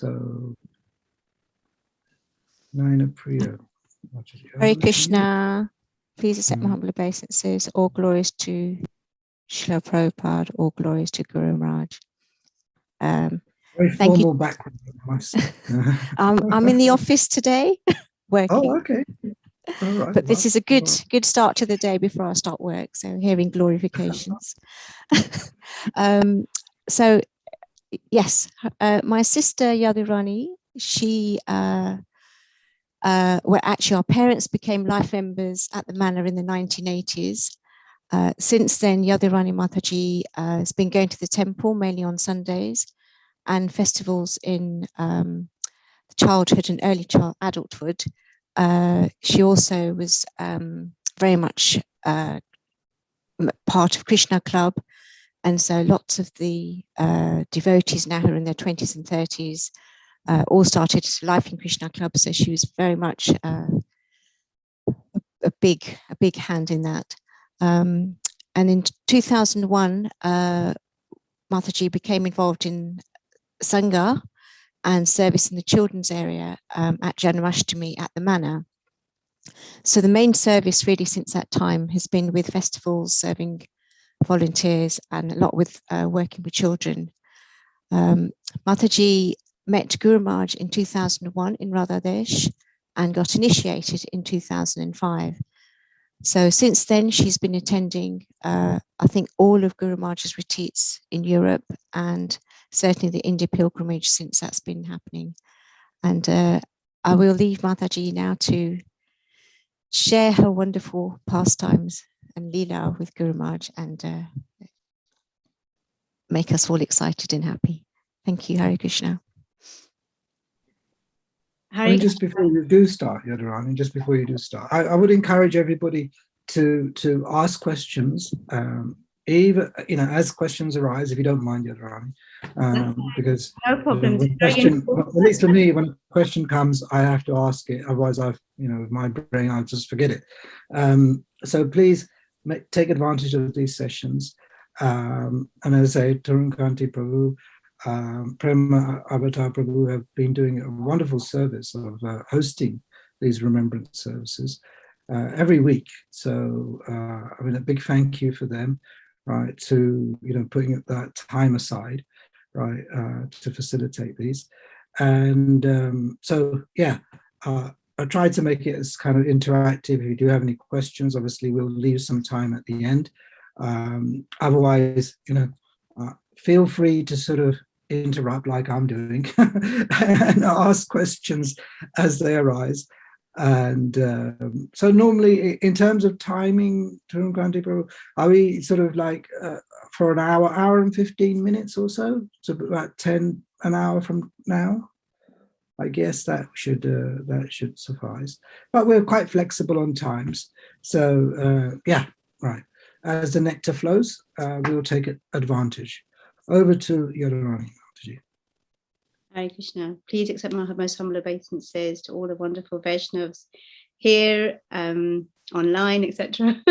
So, Narayanapriya. Hare Krishna. Please accept my humble obeisances. All glories to Srila Prabhupada. All glories to Guru Maharaj. Very formal background. I'm in the office today, working. Oh, okay. All right. But this is a good start to the day before I start work. So hearing glorifications. So yes, my sister Yadurani, she well, actually our parents became life members at the manor in the 1980s. Since then, Yadurani Mataji has been going to the temple mainly on Sundays and festivals in childhood and early adulthood. She also was very much part of Krishna Club. And so lots of the devotees now who are in their 20s and 30s all started life in Krishna Club. So she was very much a big hand in that. And in 2001, Mataji became involved in Sangha and service in the children's area at Janmashtami at the manor. So the main service really since that time has been with festivals, serving volunteers, and a lot with working with children. Mataji met Guru Maharaj in 2001 in Radhadesh and got initiated in 2005. So since then, she's been attending, I think, all of Guru Maharaj's retreats in Europe and certainly the India pilgrimage since that's been happening. And I will leave Mataji now to share her wonderful pastimes and Leela with Guru Maharaj and make us all excited and happy. Thank you, Hare Krishna. Just before you do start, Yadurani, I would encourage everybody to ask questions, even as questions arise, if you don't mind, Yadurani, because no problem. At least for me, when a question comes, I have to ask it. Otherwise, with my brain, I'll just forget it. So please take advantage of these sessions. And as I say, Tarun Kanti Prabhu, Prema Avatar Prabhu have been doing a wonderful service of hosting these remembrance services every week. So a big thank you for them, right, to putting that time aside, right, to facilitate these. And I tried to make it as kind of interactive. If you do have any questions, obviously we'll leave some time at the end. Otherwise, feel free to sort of interrupt like I'm doing and ask questions as they arise. And so normally in terms of timing, are we sort of like for an hour and 15 minutes or so? So about 10 an hour from now? I guess that should suffice. But we're quite flexible on times. So right. As the nectar flows, we'll take advantage. Over to Yadurani. Hare Krishna. Please accept my most humble obeisances to all the wonderful Vaishnavas here, online, etc.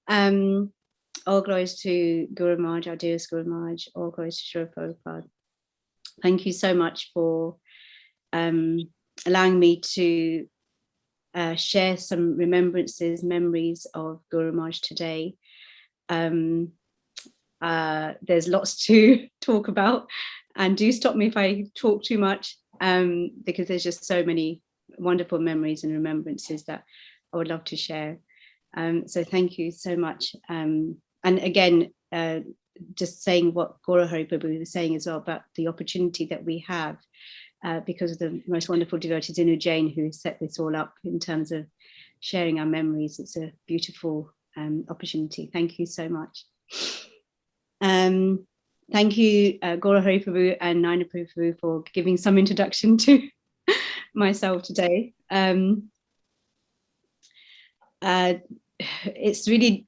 All glories to Guru Maharaj, our dearest Guru Maharaj. All glories to Srila Prabhupada. Thank you so much for allowing me to share some memories of Guru Maharaj today. There's lots to talk about, and do stop me if I talk too much, because there's just so many wonderful memories and remembrances that I would love to share. So thank you so much. And again, just saying what Gaura Hari Prabhu was saying as well about the opportunity that we have because of the most wonderful devotees in Ujjain who set this all up in terms of sharing our memories. It's a beautiful opportunity. Thank you so much. Thank you, Gaura Hari Prabhu and Narayanapriya Prabhu, for giving some introduction to myself today. It's really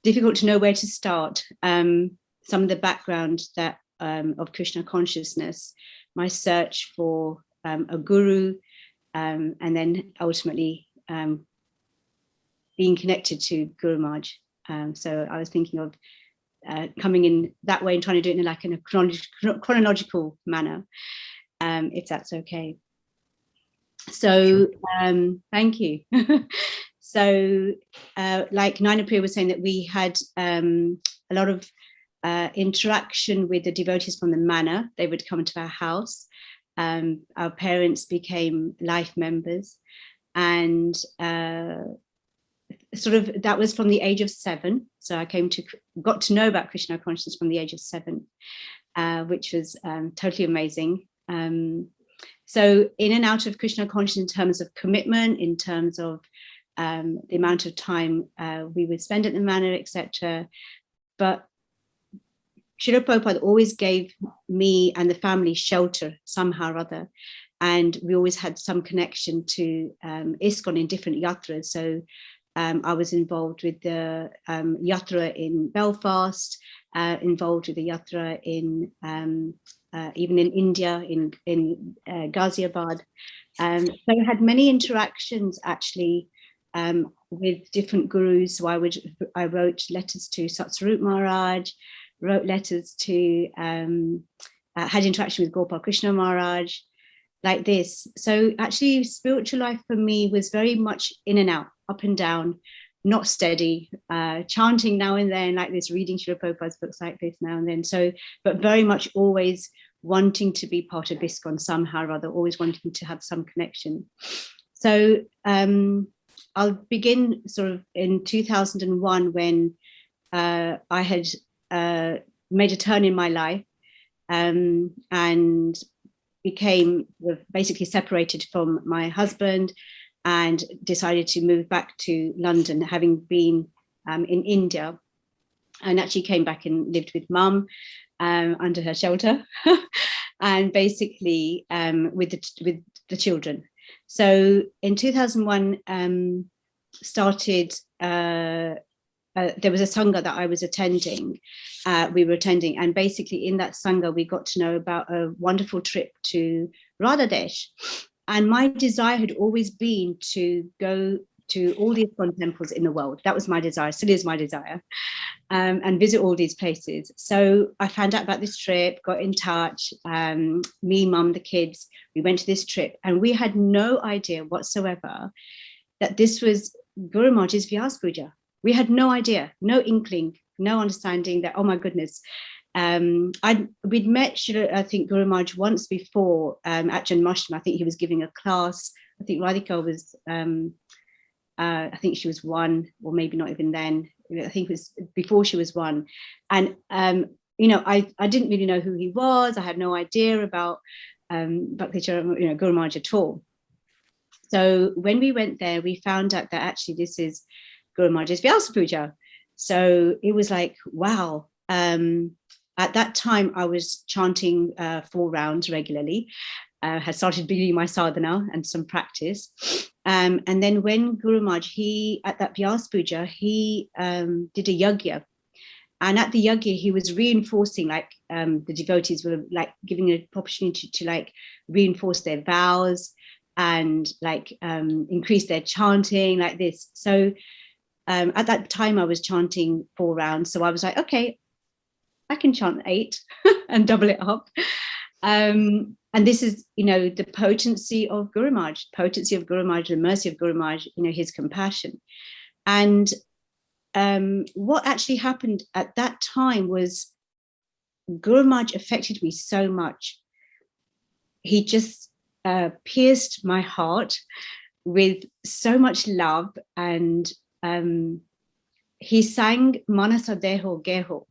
difficult to know where to start. Some of the background that of Krishna consciousness, my search for a guru, and then ultimately being connected to Guru Maharaj. So I was thinking of coming in that way and trying to do it in like in a chronological manner, if that's okay. So thank you. So like Narayanapriya was saying, that we had a lot of interaction with the devotees from the manor. They would come to our house. Our parents became life members, and sort of that was from the age of 7. So I got to know about Krishna consciousness from the age of 7, which was totally amazing. So in and out of Krishna consciousness in terms of commitment, in terms of the amount of time we would spend at the manor, etc. But Srila Prabhupada always gave me and the family shelter somehow or other. And we always had some connection to ISKCON in different yatras. So I was involved with the yatra in Belfast, involved with the yatra in even in India, in Ghaziabad. So I had many interactions actually with different gurus. So I wrote letters to Satsvarup Maharaj, wrote letters to, had interaction with Gopal Krishna Maharaj, like this. So actually spiritual life for me was very much in and out, up and down, not steady, chanting now and then like this, reading Srila Prabhupada's books like this now and then. So, but very much always wanting to be part of ISKCON somehow or other, always wanting to have some connection. So I'll begin sort of in 2001 when I had made a turn in my life and became basically separated from my husband and decided to move back to London, having been in India, and actually came back and lived with mum under her shelter and basically with the children. So in 2001 started there was a sangha that I was attending, we were attending, and basically in that sangha we got to know about a wonderful trip to Radhadesh. And my desire had always been to go to all the ISKCON temples in the world. That was my desire, still is my desire, and visit all these places. So I found out about this trip, got in touch, me, mum, the kids, we went to this trip, and we had no idea whatsoever that this was Guru Maharaj's Vyas Puja. We had no idea, no inkling, no understanding that, oh my goodness. We'd met, I think, Guru Maharaj once before at Janmashtami. I think he was giving a class. I think Radhika was, I think she was 1, or maybe not even then. I think it was before she was 1. And, you know, I didn't really know who he was. I had no idea about Bhakti Charu, Guru Maharaj at all. So when we went there, we found out that actually this is Guru Maharaj's Vyasa Puja. So it was like, wow. At that time, I was chanting 4 rounds regularly, had started building my sadhana and some practice. And then when Guru Maharaj, at that Vyasa Puja, he did a yagya. And at the yagya, he was reinforcing, like the devotees were like giving an opportunity to like reinforce their vows and like increase their chanting like this. So at that time I was chanting 4 rounds. So I was like, okay, I can chant 8 and double it up. And this is, the potency of Guru Maharaj, the mercy of Guru Maharaj, his compassion. And what actually happened at that time was Guru Maharaj affected me so much. He just pierced my heart with so much love, and he sang Manasa Deho Geho.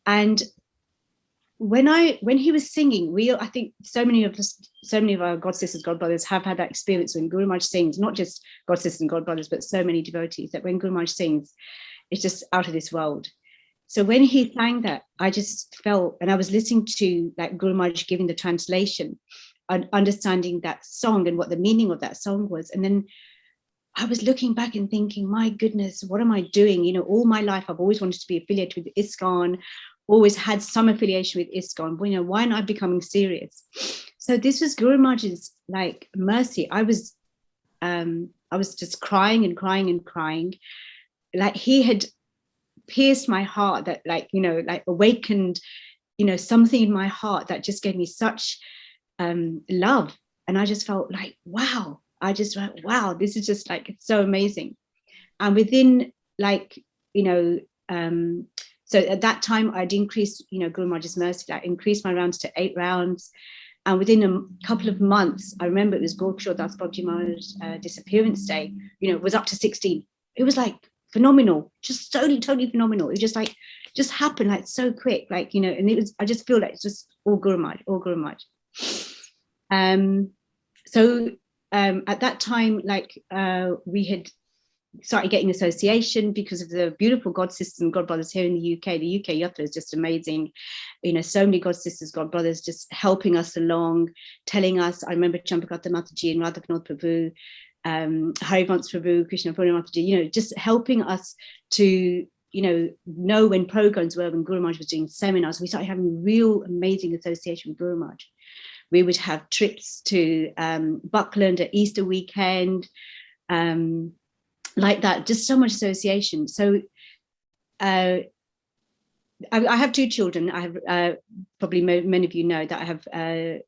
And when he was singing, I think so many of our God sisters, God brothers have had that experience when Guru Maharaj sings, not just God sisters and God brothers, but so many devotees, that when Guru Maharaj sings, it's just out of this world. So when he sang that, I just felt, and I was listening to like Guru Maharaj giving the translation and understanding that song and what the meaning of that song was. And then I was looking back and thinking, my goodness, what am I doing? All my life, I've always wanted to be affiliated with ISKCON, always had some affiliation with ISKCON. Why not becoming serious? So this was Guru Maharaj's like mercy. I was just crying and crying and crying. Like he had pierced my heart, that like, you know, like awakened, you know, something in my heart that just gave me such love. And I just felt like, wow, I just went, wow, this is just like so amazing. And within like, you know, so at that time I'd increased, you know, Guru Maharaj's mercy, I increased my rounds to 8 rounds. And within a couple of months, I remember it was Gaura Das Bhakti Maharaj's disappearance day, you know, it was up to 16. It was like phenomenal, just totally phenomenal. It was just like, just happened like so quick, like, you know, and it was, I just feel like it's just all Guru Maharaj, all Guru Maharaj. So at that time, like we had started getting association because of the beautiful God sisters and God brothers here in the UK. The UK Yatra is just amazing. You know, so many God sisters, God brothers just helping us along, telling us. I remember Champakata Mataji and Radha Vinod Prabhu, Harivans Prabhu, Krishna Purna Mataji, you know, just helping us to, you know when programs were, when Guru Maharaj was doing seminars. We started having real amazing association with Guru Maharaj. We would have trips to Buckland at Easter weekend, like that, just so much association. So I have 2 children. I have probably many of you know that I have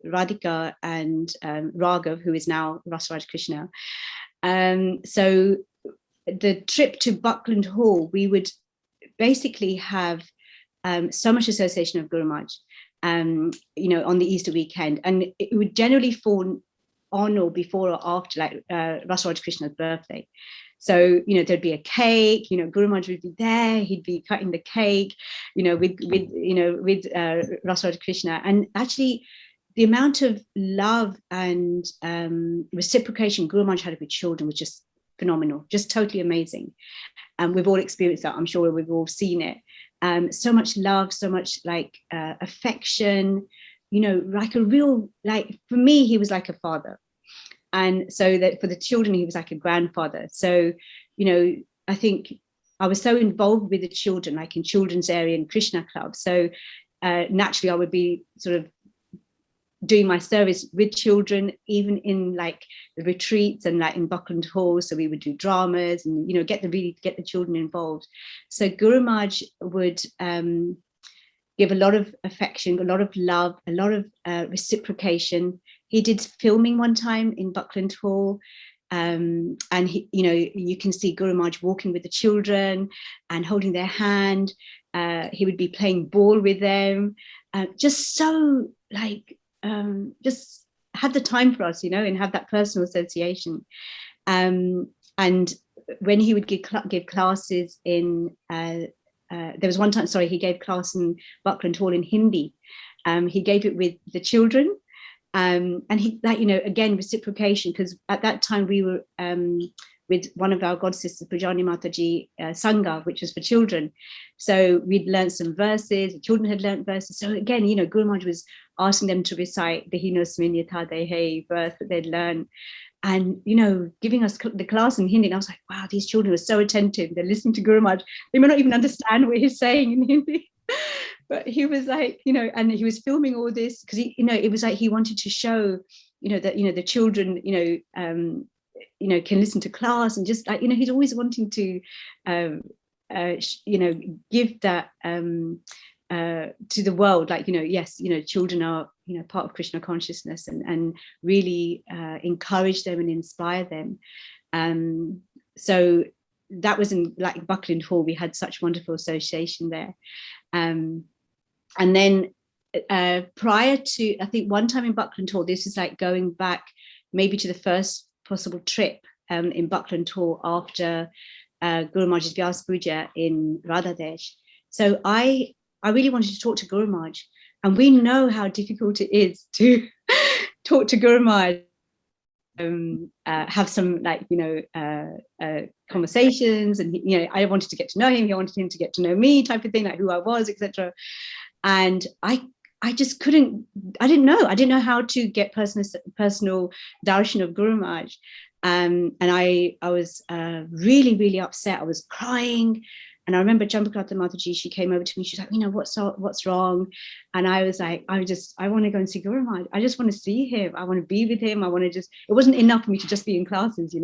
Radhika and Raghav, who is now Rasaraj Krishna. So the trip to Buckland Hall, we would basically have so much association of Guru Maharaj, you know, on the Easter weekend, and it would generally fall on or before or after like Rasaraj Krishna's birthday. So, you know, there'd be a cake, you know, Guru Maharaj would be there, he'd be cutting the cake, you know, with Rasaraj Krishna. And actually the amount of love and reciprocation Guru Maharaj had with children was just phenomenal, just totally amazing. And we've all experienced that. I'm sure we've all seen it. So much love, so much like affection, you know, like a real, like for me, he was like a father. And so that for the children, he was like a grandfather. So, you know, I think I was so involved with the children, like in children's area and Krishna club. So naturally, I would be sort of doing my service with children, even in like the retreats and like in Buckland Hall. So we would do dramas and, you know, get the children involved. So Guru Maharaj would give a lot of affection, a lot of love, a lot of reciprocation. He did filming one time in Buckland Hall, and he, you know, you can see Guru Maharaj walking with the children and holding their hand. He would be playing ball with them, just so like just had the time for us, you know, and have that personal association. And when he would give classes in there was one time, sorry, he gave class in Buckland Hall in Hindi. He gave it with the children. And he, like, you know, again, reciprocation, because at that time we were with one of our god sisters, Prajani Mataji Sangha, which was for children. So we'd learned some verses, the children had learned verses. So again, you know, Guru Maharaj was asking them to recite the Hinos Minyata Dehe verse that they'd learned. And, you know, giving us the class in Hindi. And I was like, wow, these children were so attentive. They're listening to Guru Maharaj. They may not even understand what he's saying in Hindi. But he was like, you know, and he was filming all this because he, you know, it was like he wanted to show, you know, that, you know, the children, you know, can listen to class, and just like, you know, he's always wanting to, you know, give that to the world, like, you know, yes, you know, children are, you know, part of Krishna consciousness, and really encourage them and inspire them. So that was in like Buckland Hall. We had such wonderful association there. And then prior to, I think one time in Buckland Hall, this is like going back maybe to the first possible trip in Buckland Hall after Guru Maharaj's Vyas Puja in Radhadesh. So I really wanted to talk to Guru Maharaj, and we know how difficult it is to talk to Guru Maharaj, have some, like, you know, conversations, and, you know, I wanted to get to know him, he wanted him to get to know me, type of thing, like who I was, etc. And I just couldn't, I didn't know how to get personal darshan of Guru Maharaj. And I was really, really upset. I was crying, And I remember Champakrata Mataji, she came over to me, she's like, what's wrong? And I was like, I want to go and see Guru Maharaj. I just want to see him. I want to be with him. It wasn't enough for me to just be in classes, So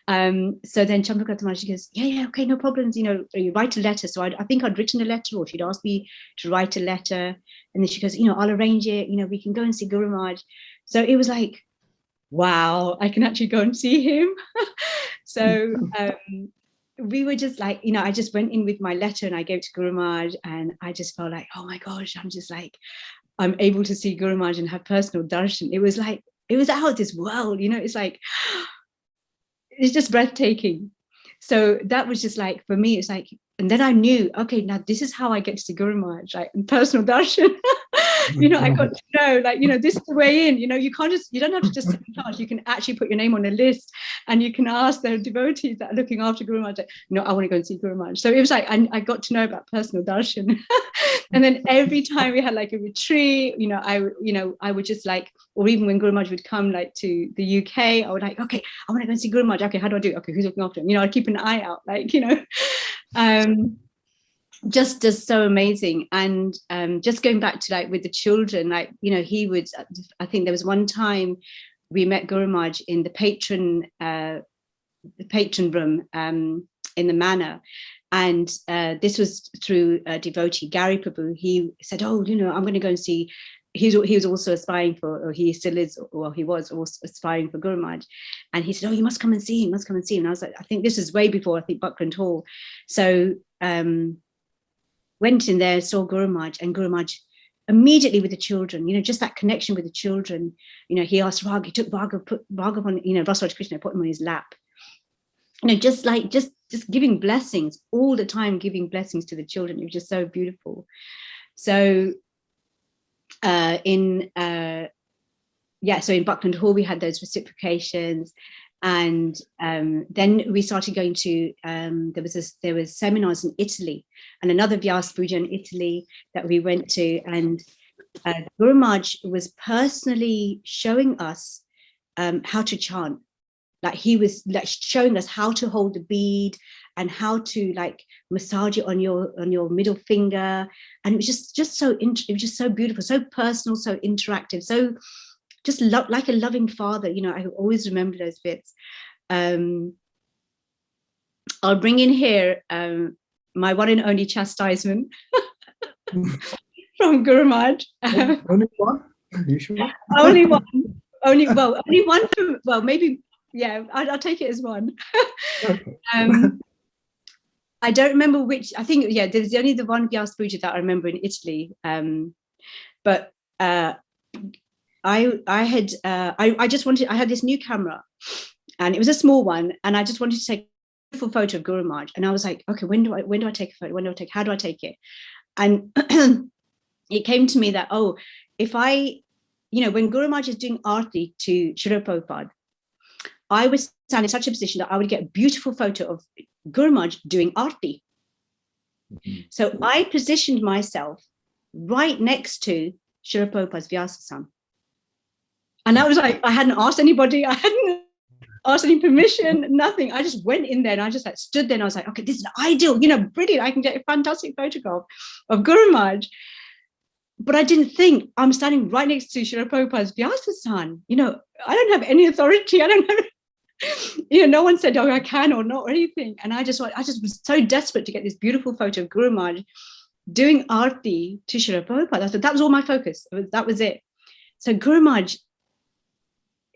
then Champakrata Mataji goes, yeah, okay, no problems, you write a letter. So I think I'd written a letter, or she'd asked me to write a letter. And then she goes, I'll arrange it, we can go and see Guru Maharaj. So it was like, wow, I can actually go and see him. So we were just like, I just went in with my letter and I gave it to Guru Maharaj, and I just felt like, oh my gosh, I'm able to see Guru Maharaj and have personal darshan. It was like, it was out of this world, it's like, it's just breathtaking. So that was just like, for me, it's like, and then I knew, okay, now this is how I get to see Guru Maharaj, like personal darshan. I got to know, this is the way in, you don't have to just sit in class. You can actually put your name on a list, and you can ask the devotees that are looking after Guru Maharaj, I want to go and see Guru Maharaj. So it was like, I got to know about personal darshan. And then every time we had like a retreat, I would just like, or even when Guru Maharaj would come like to the UK, I would like, okay, I want to go and see Guru Maharaj. Okay, how do I do it? Okay, who's looking after him? I'd keep an eye out, just so amazing. And just going back to like with the children, he would, I think there was one time we met Guru Maharaj in the patron room in the manor. And this was through a devotee, Gary Prabhu. He said, I'm going to go and see, he was also aspiring for, or he still is, well, he was also aspiring for Guru Maharaj. And he said, you must come and see him, And I was like, I think this is way before, Buckland Hall. So went in there, saw Guru Maharaj, and Guru Maharaj immediately with the children, just that connection with the children. He asked Raghav, he took Raghav, put Raghav on, Rasaraj Krishna, put him on his lap. Just giving blessings all the time, giving blessings to the children. It was just so beautiful. So so in Buckland Hall, we had those reciprocations. And then we started going to, there was seminars in Italy, and another Vyas Puja in Italy that we went to. And Guru Maharaj was personally showing us how to chant. Like he was like showing us how to hold the bead and how to like massage it on your middle finger. And it was just so beautiful, so personal, so interactive, so just like a loving father. I always remember those bits. I'll bring in here my one and only chastisement from Guru Maharaj. Only one? Are you sure? Only one. Only one. Well, maybe. Yeah, I'll take it as one. Okay. I don't remember which. I think there's only the one Vyas Puja that I remember in Italy. But I just wanted. I had this new camera, and it was a small one, and I just wanted to take a beautiful photo of Guru Maharaj. And I was like, okay, when do I take a photo? How do I take it? And it came to me that if I, when Guru Maharaj is doing arti to Srila Prabhupada, I would stand in such a position that I would get a beautiful photo of Guru Maharaj doing arti. Mm-hmm. So I positioned myself right next to Srila Prabhupada's Vyasasam. And I was like, I hadn't asked anybody, I hadn't asked any permission, nothing. I just went in there and I just like stood there and I was like, okay, this is ideal, brilliant. I can get a fantastic photograph of Guru Maharaj. But I didn't think I'm standing right next to Srila Prabhupada's Vyasasam. I don't have any authority. I don't have, no one said, I can or not or anything. And I just was so desperate to get this beautiful photo of Guru Maharaj doing arti to Srila Prabhupada. I said, that was all my focus. That was it. So Guru Maharaj,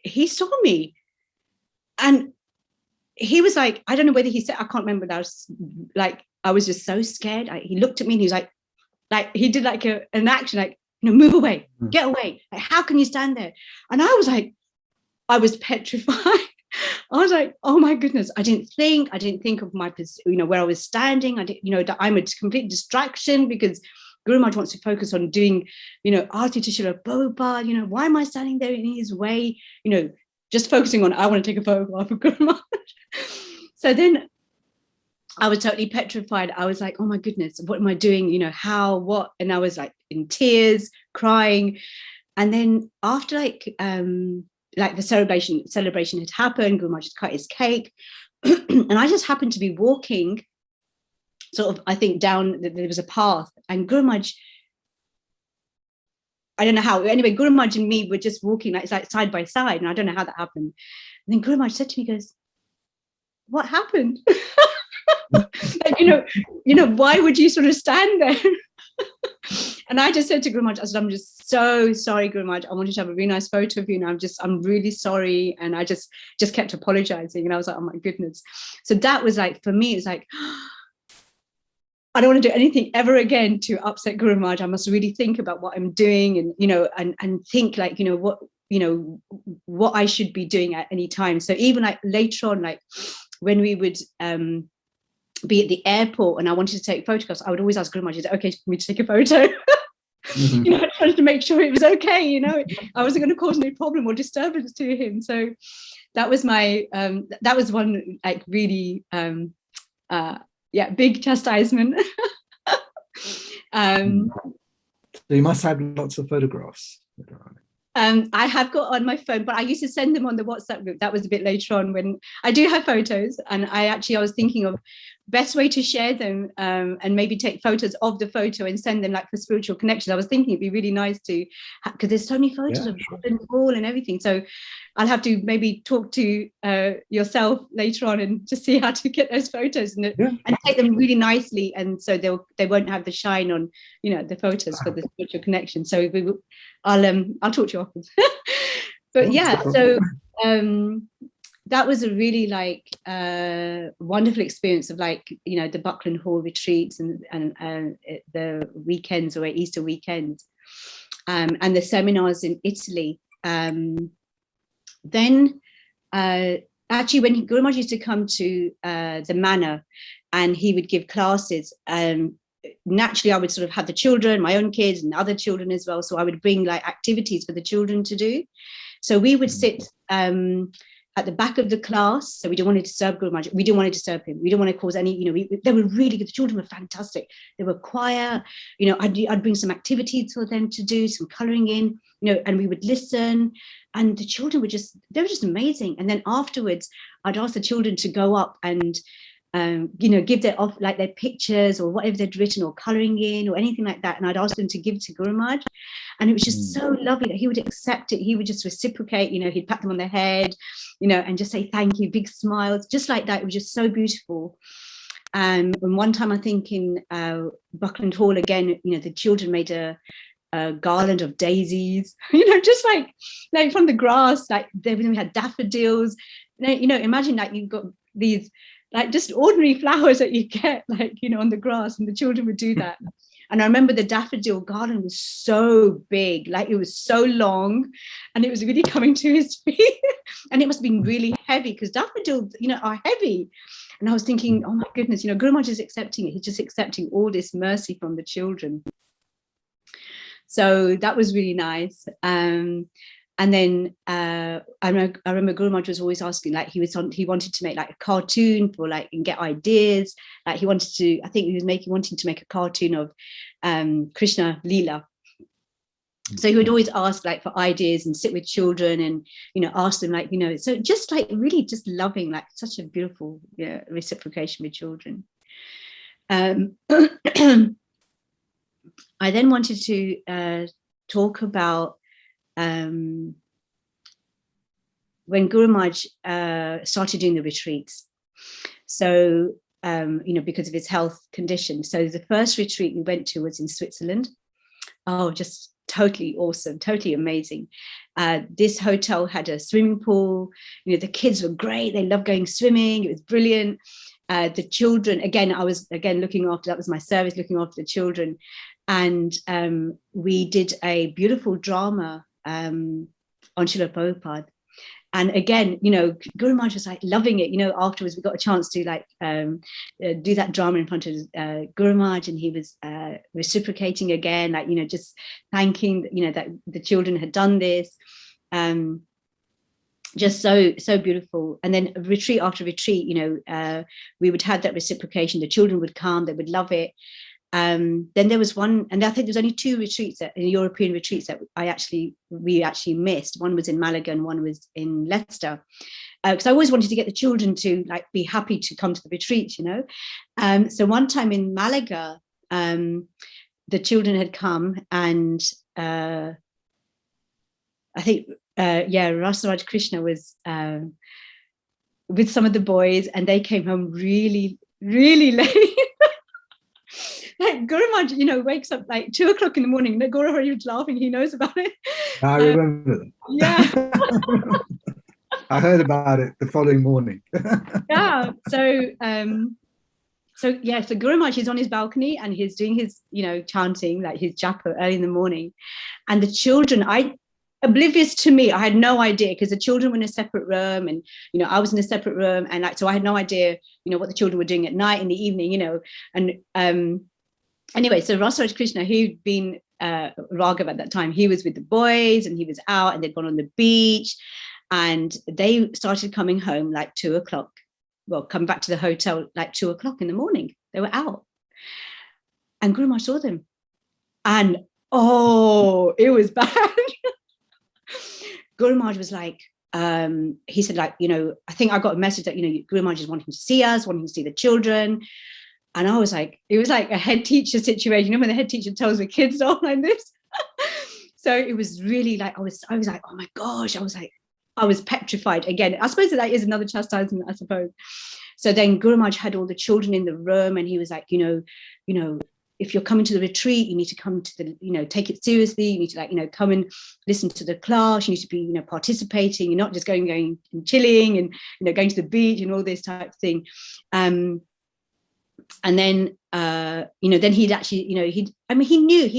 he saw me and he was like, I don't know whether he said, I can't remember. That was like, I was just so scared. He looked at me and he was like he did like an action, like, move away, get away. Like, how can you stand there? And I was like, I was petrified. I was like, oh my goodness. I didn't think of my, where I was standing. I didn't, that I'm a complete distraction because Guru Maharaj wants to focus on doing, arti to Srila Prabhupada. Why am I standing there in his way? Just focusing on, I want to take a photograph of Guru Maharaj. So then I was totally petrified. I was like, oh my goodness, what am I doing? How, what? And I was like in tears, crying. And then after the celebration had happened, Guru Maharaj cut his cake. And I just happened to be walking sort of, I think down, there was a path, and Guru Maharaj, I don't know how, anyway, Guru Maharaj and me were just walking like side by side, and I don't know how that happened. And then Guru Maharaj said to me, he goes, what happened? Like, why would you sort of stand there? And I just said to Guru Maharaj, I said, I'm just so sorry, Guru Maharaj. I wanted to have a really nice photo of you, and I'm really sorry. And I just kept apologizing. And I was like, oh my goodness. So that was like, for me, it's like, I don't want to do anything ever again to upset Guru Maharaj. I must really think about what I'm doing, and and think like, what I should be doing at any time. So even like later on, like when we would be at the airport and I wanted to take photographs, I would always ask Guru Maharaj, is it okay for me to take a photo? Mm-hmm. I wanted to make sure it was okay. I wasn't going to cause any problem or disturbance to him. So that was my that was one like really big chastisement. So you must have lots of photographs. I have got on my phone, but I used to send them on the WhatsApp group. That was a bit later on, when I do have photos, and I was thinking of best way to share them, and maybe take photos of the photo and send them like for spiritual connections. I was thinking it'd be really nice to, because there's so many photos of the wall and everything. So I'll have to maybe talk to yourself later on and just see how to get those photos and take them really nicely, and so they won't have the shine on the photos for the spiritual connection. So I'll talk to you afterwards. But so that was a really like wonderful experience of like the Buckland Hall retreats and the weekends or Easter weekends, and the seminars in Italy. Then actually when Guru Maharaj used to come to the manor and he would give classes, naturally I would sort of have the children, my own kids and other children as well, so I would bring like activities for the children to do. So we would sit at the back of the class. So we didn't want to disturb Guru Maharaj. We didn't want to disturb him. We didn't want to cause any, they were really good. The children were fantastic. They were quiet. I'd bring some activities for them to do, some coloring in, and we would listen. And the children were they were just amazing. And then afterwards, I'd ask the children to go up and, give their pictures or whatever they'd written or coloring in or anything like that. And I'd ask them to give to Guru Maharaj. And it was just so lovely that he would accept it. He would just reciprocate, he'd pat them on the head, and just say, thank you, big smiles, just like that. It was just so beautiful. And one time I think in Buckland Hall again, the children made a garland of daisies, just like from the grass, like we had daffodils. Imagine like you've got these like just ordinary flowers that you get like, on the grass, and the children would do that. And I remember the daffodil garland was so big, like it was so long, and it was really coming to his feet. And it must have been really heavy, because daffodils, are heavy. And I was thinking, oh my goodness, Guru Maharaj is accepting it. He's just accepting all this mercy from the children. So that was really nice. And then I remember Guru Maharaj was always asking, like he wanted to make like a cartoon for like and get ideas. Like he wanted to, I think he was wanting to make a cartoon of Krishna Leela. So he would always ask like for ideas and sit with children and ask them like so just like really just loving, like such a beautiful reciprocation with children. I then wanted to talk about when Guru Maharaj started doing the retreats. So, because of his health condition. So the first retreat we went to was in Switzerland. Oh, just totally awesome, totally amazing. This hotel had a swimming pool. The kids were great. They loved going swimming. It was brilliant. The children, again, I was looking after, that was my service, looking after the children. And we did a beautiful drama on Srila Prabhupada. And again, Guru Maharaj was like loving it. Afterwards we got a chance to like do that drama in front of Guru Maharaj, and he was reciprocating again, like, just thanking, that the children had done this. Just so beautiful. And then retreat after retreat, we would have that reciprocation. The children would come, they would love it. Then there was one, and I think there's only two retreats, European retreats that we actually missed. One was in Malaga and one was in Leicester. because I always wanted to get the children to like be happy to come to the retreat, you know. So one time in Malaga, the children had come, and I think Rasaraj Krishna was with some of the boys, and they came home really, really late. Like Guru Maharaj, you know, wakes up like 2 o'clock in the morning. No, Gaura Hari was laughing. He knows about it. I remember that. Yeah. I heard about it the following morning. Yeah. So Guru Maharaj is on his balcony and he's doing his, you know, chanting, like his japa early in the morning. And the children, oblivious to me, I had no idea, because the children were in a separate room, and, you know, I was in a separate room. And like, so I had no idea, you know, what the children were doing at night, in the evening, you know. And anyway, so Rasaraj Krishna, who'd been Raghav at that time, he was with the boys and he was out, and they'd gone on the beach, and they started coming home like 2 o'clock. Well, come back to the hotel like 2 o'clock in the morning. They were out. And Guru Maharaj saw them. And it was bad. Guru Maharaj was like, he said, like, you know, I think I got a message that, you know, Guru Maharaj is wanting to see us, wanting to see the children. And I was like, it was like a head teacher situation, you know, when the head teacher tells the kids all like this. So it was really like, I was like, oh my gosh, I was petrified again. I suppose that is another chastisement, I suppose. So then Guru Maharaj had all the children in the room, and he was like, you know, if you're coming to the retreat, you need to come to the, you know, take it seriously. You need to, like, you know, come and listen to the class. You need to be, you know, participating. You're not just going and chilling and, you know, going to the beach and all this type of thing. And then, you know, then he'd actually, you know, he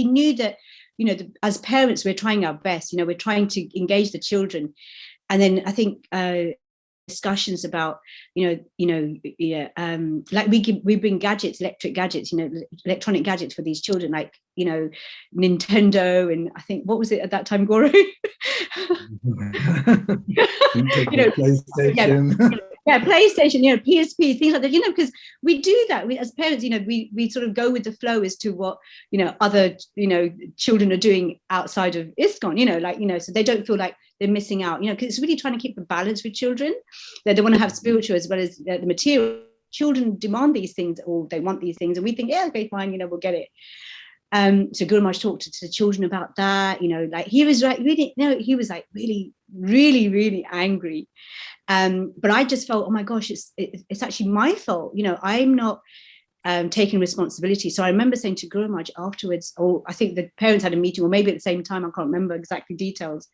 knew that, you know, as parents, we're trying our best, you know, we're trying to engage the children. And then I think discussions about, like we bring gadgets, electric gadgets, you know, electronic gadgets for these children, like, you know, Nintendo, and I think, what was it at that time, Gaura? PlayStation. Yeah, PlayStation, you know, PSP, things like that, you know, because we do that. As parents, you know, we sort of go with the flow as to what, you know, other, you know, children are doing outside of ISKCON, you know, like, you know, so they don't feel like they're missing out, you know, because it's really trying to keep a balance with children. They want to have spiritual as well as the material. Children demand these things, or they want these things, and we think, yeah, okay, fine, you know, we'll get it. So Guru Maharaj talked to the children about that, you know, like he was like really, you know, he was like really, really, really angry. But I just felt, oh my gosh, it's actually my fault, you know, I'm not taking responsibility. So I remember saying to Guru Maharaj afterwards, or I think the parents had a meeting, or maybe at the same time, I can't remember exactly details.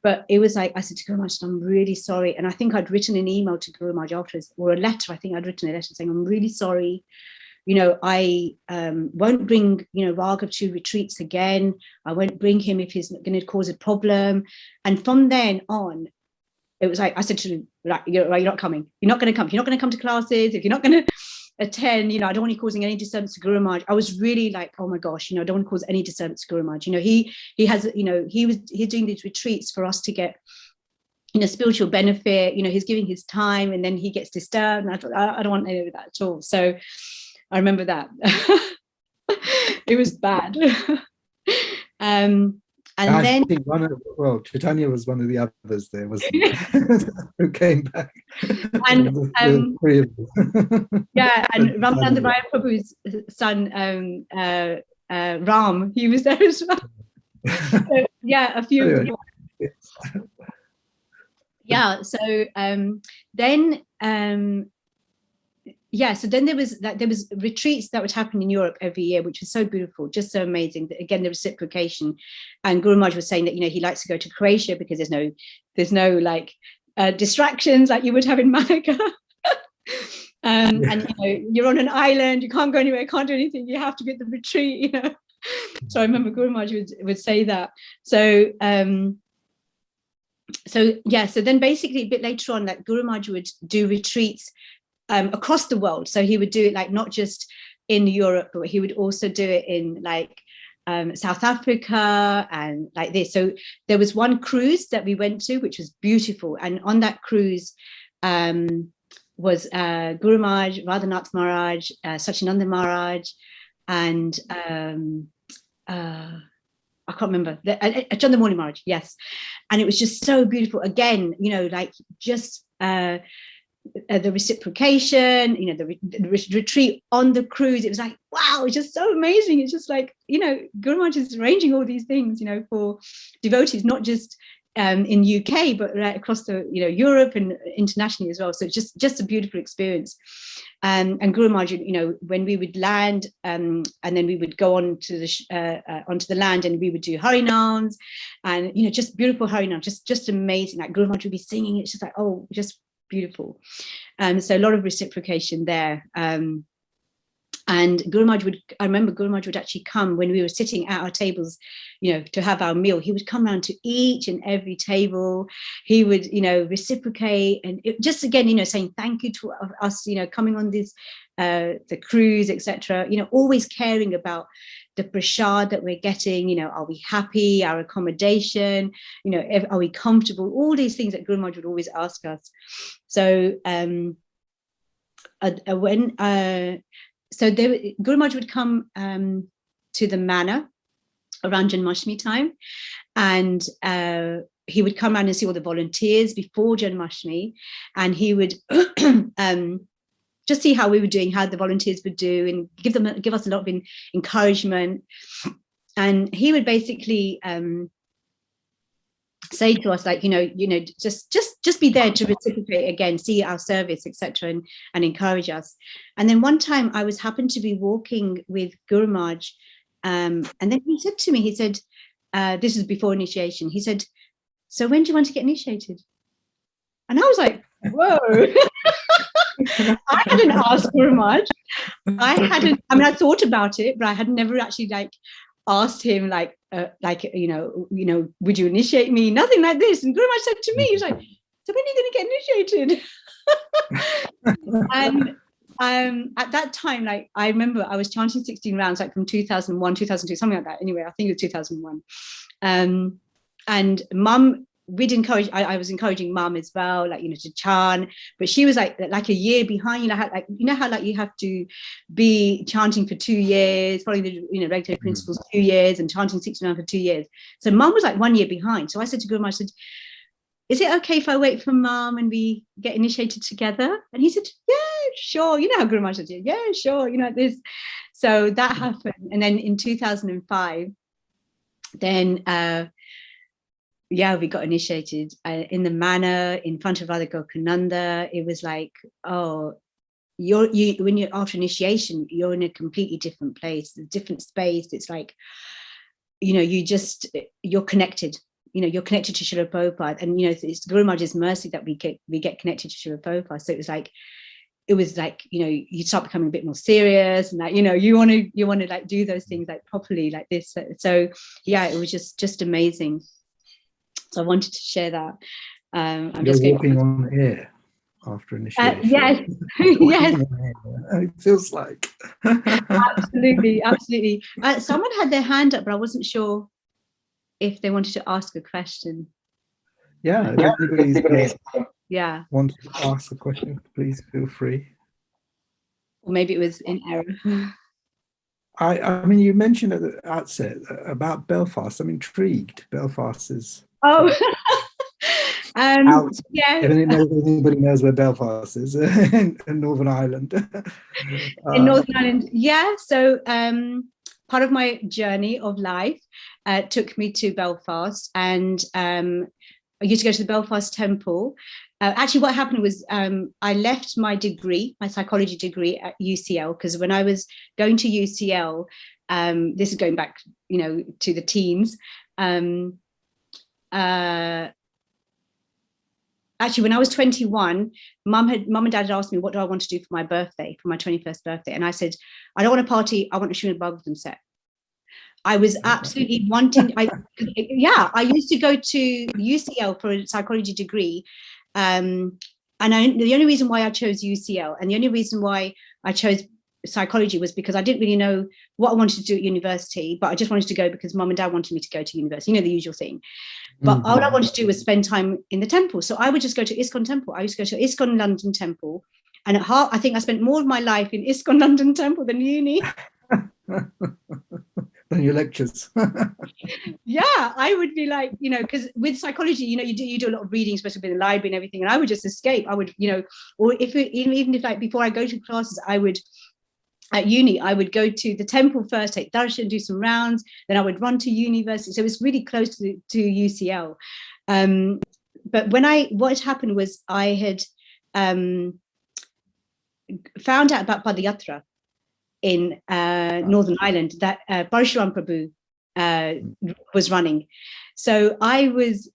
But it was like, I said to Guru Maharaj, I'm really sorry. And I think I'd written an email to Guru Maharaj afterwards, or a letter. I think I'd written a letter saying, I'm really sorry. You know, I won't bring, you know, Raghav to retreats again. I won't bring him if he's going to cause a problem. And from then on, it was like, I said to him, like, you're not coming. You're not going to come. You're not going to come to classes. If you're not going to attend, you know, I don't want you causing any disturbance to Guru Maharaj. I was really like, oh my gosh, you know, I don't want to cause any disturbance to Guru Maharaj. You know, he has, you know, he's doing these retreats for us to get, you know, spiritual benefit. You know, he's giving his time, and then he gets disturbed. And I thought, I don't want any of that at all. So I remember that. It was bad. And I then think Chaitanya was one of the others there, wasn't he? Who came back. And yeah, and Ramananda Ramananda Prabhu's son, Ram, he was there as well. So, yeah, a few. Yeah, so then so then there was retreats that would happen in Europe every year, which was so beautiful, just so amazing. Again, the reciprocation. And Guru Maharaj was saying that, you know, he likes to go to Croatia because there's no like distractions like you would have in Malaga. And you know, you're on an island, you can't go anywhere, you can't do anything, you have to be at the retreat, you know. So I remember Guru Maharaj would say that. So so then basically a bit later on, like Guru Maharaj would do retreats across the world. So he would do it like not just in Europe, but he would also do it in like South Africa and like this. So there was one cruise that we went to, which was beautiful. And on that cruise was Guru Maharaj, Radhanath Maharaj, Sachinanda Maharaj, and I can't remember, Chandamani Maharaj, yes. And it was just so beautiful. Again, you know, like just the reciprocation, the retreat on the cruise. It was like, wow, it's just so amazing. It's just like, Guru Maharaj is arranging all these things, for devotees, not just in UK, but right across the, Europe and internationally as well. So it's just a beautiful experience. And Guru Maharaj, when we would land, and then we would go on to onto the land, and we would do Harinams, and just beautiful Harinam, just amazing. Like Guru Maharaj would be singing. It's just like, oh, just beautiful. So a lot of reciprocation there. And I remember Guru Maharaj would actually come when we were sitting at our tables, to have our meal. He would come around to each and every table. He would, reciprocate, and just again, saying thank you to us, coming on this, the cruise, etc. Always caring about the prasad that we're getting. Are we happy? Our accommodation, are we comfortable? All these things that Guru Maharaj would always ask us. So Guru Maharaj would come to the manor around Janmashtami time, and he would come around and see all the volunteers before Janmashtami, and he would just see how we were doing, how the volunteers would do, and give us a lot of encouragement. And he would basically say to us, like, just be there to reciprocate again, see our service, etc., and encourage us. And then one time I happened to be walking with Guru Maharaj, and then he said to me, this is before initiation, he said, so when do you want to get initiated? And I was like, whoa. I hadn't asked Guru Maharaj. I thought about it, but I had never actually asked him would you initiate me? Nothing like this. And Guru Maharaj said to me, he was like, so when are you going to get initiated? And at that time, I remember I was chanting 16 rounds, from 2001, 2002, something like that. Anyway, I think it was 2001. And Mum, I was encouraging Mum as well, to chant, but she was like a year behind. How you have to be chanting for 2 years, following the regular principles 2 years, and chanting 16 rounds for 2 years. So Mum was 1 year behind. So I said to Guru Maharaj, I said, is it okay if I wait for Mum and we get initiated together? And he said, yeah, sure. You know how Guru Maharaj said, yeah, sure. This. So that happened. And then in 2005, then we got initiated in the manor in front of Radha Gokunanda. It was like, oh, when you're after initiation, you're in a completely different place, a different space. It's like, you're connected. You're connected to Srila Prabhupada, and it's Guru Maharaj's mercy that we get connected to Srila Prabhupada. So it was like you start becoming a bit more serious, and you want to do those things properly, like this. So yeah, it was just amazing. So I wanted to share that. I'm just walking on air after initiation. Yes, yes. It feels like. Absolutely. Someone had their hand up, but I wasn't sure if they wanted to ask a question. Yeah, if anybody's wants to ask a question, please feel free. Or maybe it was in error. I mean, you mentioned at the outset about Belfast. I'm intrigued. Belfast is. Oh, out. Yeah. If anybody knows where Belfast is in Northern Ireland. In Northern Ireland, yeah. So part of my journey of life took me to Belfast, and I used to go to the Belfast Temple. Actually, what happened was I left my degree, my psychology degree at UCL, because when I was going to UCL, this is going back, to the teens. Actually, when I was 21, mum and dad had asked me, what do I want to do for my birthday, for my 21st birthday? And I said, I don't want a party, I want a Srimad Bhagavatam set. I was absolutely wanting, I used to go to UCL for a psychology degree. And the only reason why I chose UCL, and the only reason why I chose psychology, was because I didn't really know what I wanted to do at university, but I just wanted to go because mum and dad wanted me to go to university, the usual thing. But all I wanted to do was spend time in the temple. So I would just go to ISKCON Temple. I used to go to ISKCON London Temple. And at heart, I think I spent more of my life in ISKCON London Temple than uni. than your lectures. Yeah, I would be like, because with psychology, you do a lot of reading, especially in the library and everything, and I would just escape. I would, or even if like before I go to classes, I would, at uni, I would go to the temple first, take darshan, do some rounds, then I would run to university. So it's really close to UCL. But what had happened was I had found out about Padayatra in Northern Ireland that Parshuram Prabhu was running. So I was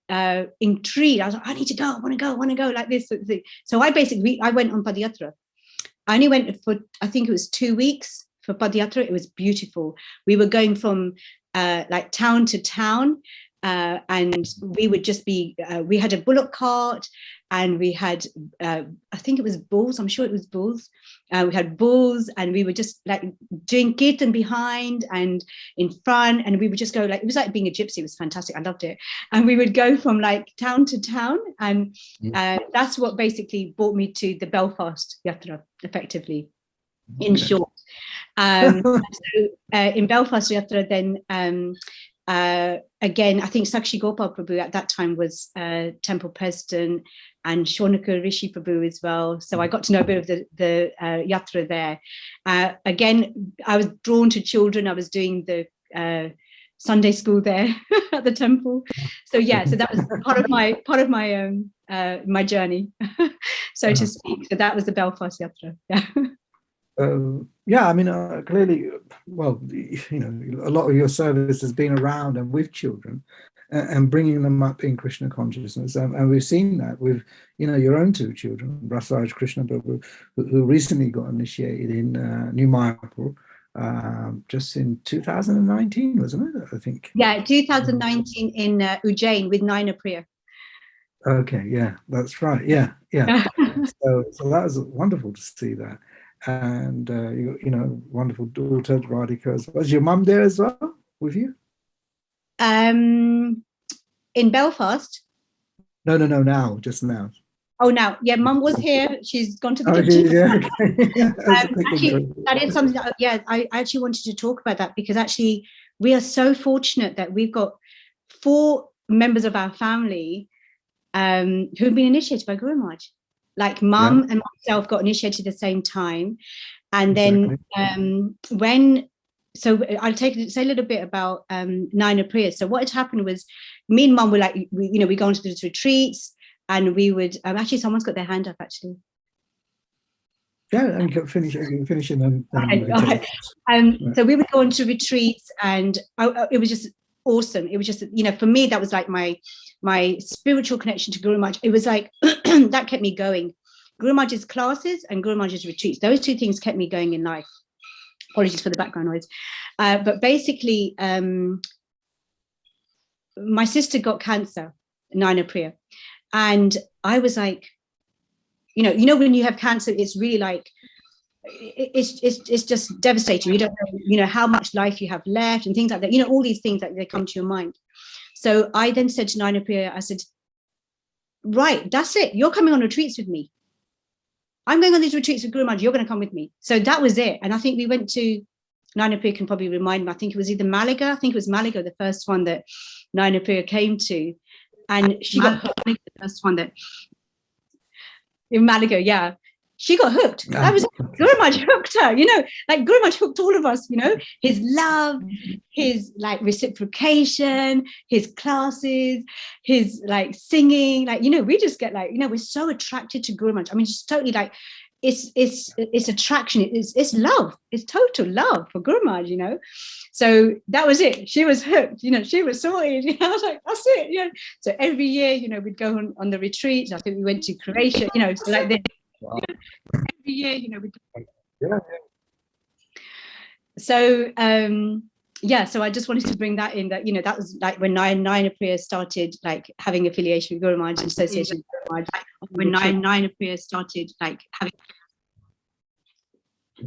intrigued. I was like, I need to go, I want to go like this. So I went on Padayatra. I only went for, I think it was 2 weeks for Padayatra. It was beautiful. We were going from like town to town, and we would just be, we had a bullock cart, and we had, I think it was bulls. I'm sure it was bulls. We had bulls, and we were just like doing kirtan behind and in front, and we would just go like, it was like being a gypsy. It was fantastic. I loved it. And we would go from like town to town, and that's what basically brought me to the Belfast Yatra, effectively, in short. So, in Belfast Yatra, then again, I think Sakshi Gopal Prabhu at that time was temple president, and Shaunaka Rishi Prabhu as well. So I got to know a bit of the yatra there. Again, I was drawn to children. I was doing the Sunday school there at the temple. So yeah, so that was part of my my journey, so to speak. So that was the Belfast Yatra. Yeah. Yeah, I mean, clearly, well, a lot of your service has been around and with children, and bringing them up in Krishna consciousness, and we've seen that with, your own two children, Rasaraj Krishna Prabhu, who recently got initiated in New Mayapur, just in 2019, wasn't it? I think. Yeah, 2019 in Ujjain with Narayanapriya. Okay, yeah, that's right. Yeah. So that was wonderful to see that. And wonderful daughter Radhika. Was your mum there as well with you? In Belfast? No, now, just now. Oh, now, yeah, mum was here. She's gone to the kitchen. Yeah, okay. Actually, that is something that, I actually wanted to talk about that, because actually we are so fortunate that we've got 4 members of our family who've been initiated by Guru Maharaj. Like mum and myself got initiated at the same time. And then so I'll say a little bit about Narayanapriya. So what had happened was, me and mum were like, we go into these retreats, and we would, actually someone's got their hand up actually. Yeah, and finishing them. So we would go into retreats, and it was just awesome. It was just, for me, that was like my spiritual connection to Guru Maharaj. It was like that kept me going. Guru Maharaj's classes and Guru Maharaj's retreats, those 2 things kept me going in life. Apologies for the background noise. But basically, my sister got cancer, Narayanapriya, and I was like, when you have cancer, it's really like, it's just devastating. You don't know, how much life you have left and things like that. All these things that they come to your mind. So I then said to Narayanapriya, I said, right, that's it. You're coming on retreats with me. I'm going on these retreats with Guru Maharaj. You're going to come with me. So that was it. And I think we went to, Narayanapriya can probably remind me, I think it was either Malaga. I think it was Malaga, the first one that Narayanapriya came to. And she got the first one that, in Malaga, yeah. She got hooked. That was Guru Maharaj hooked her, like Guru Maharaj hooked all of us, his love, his like reciprocation, his classes, his like singing, like, we just get like, we're so attracted to Guru Maharaj. I mean, it's totally like, it's attraction, it's love, it's total love for Guru Maharaj, So that was it. She was hooked, she was sorted. I was like, that's it, So every year, we'd go on the retreats. I think we went to Croatia, so like this. Wow. Every year, So so I just wanted to bring that in, that that was like when Narayanapriya started like having affiliation with Guru Maharaj and association with Guru Maharaj. When Narayanapriya started like having.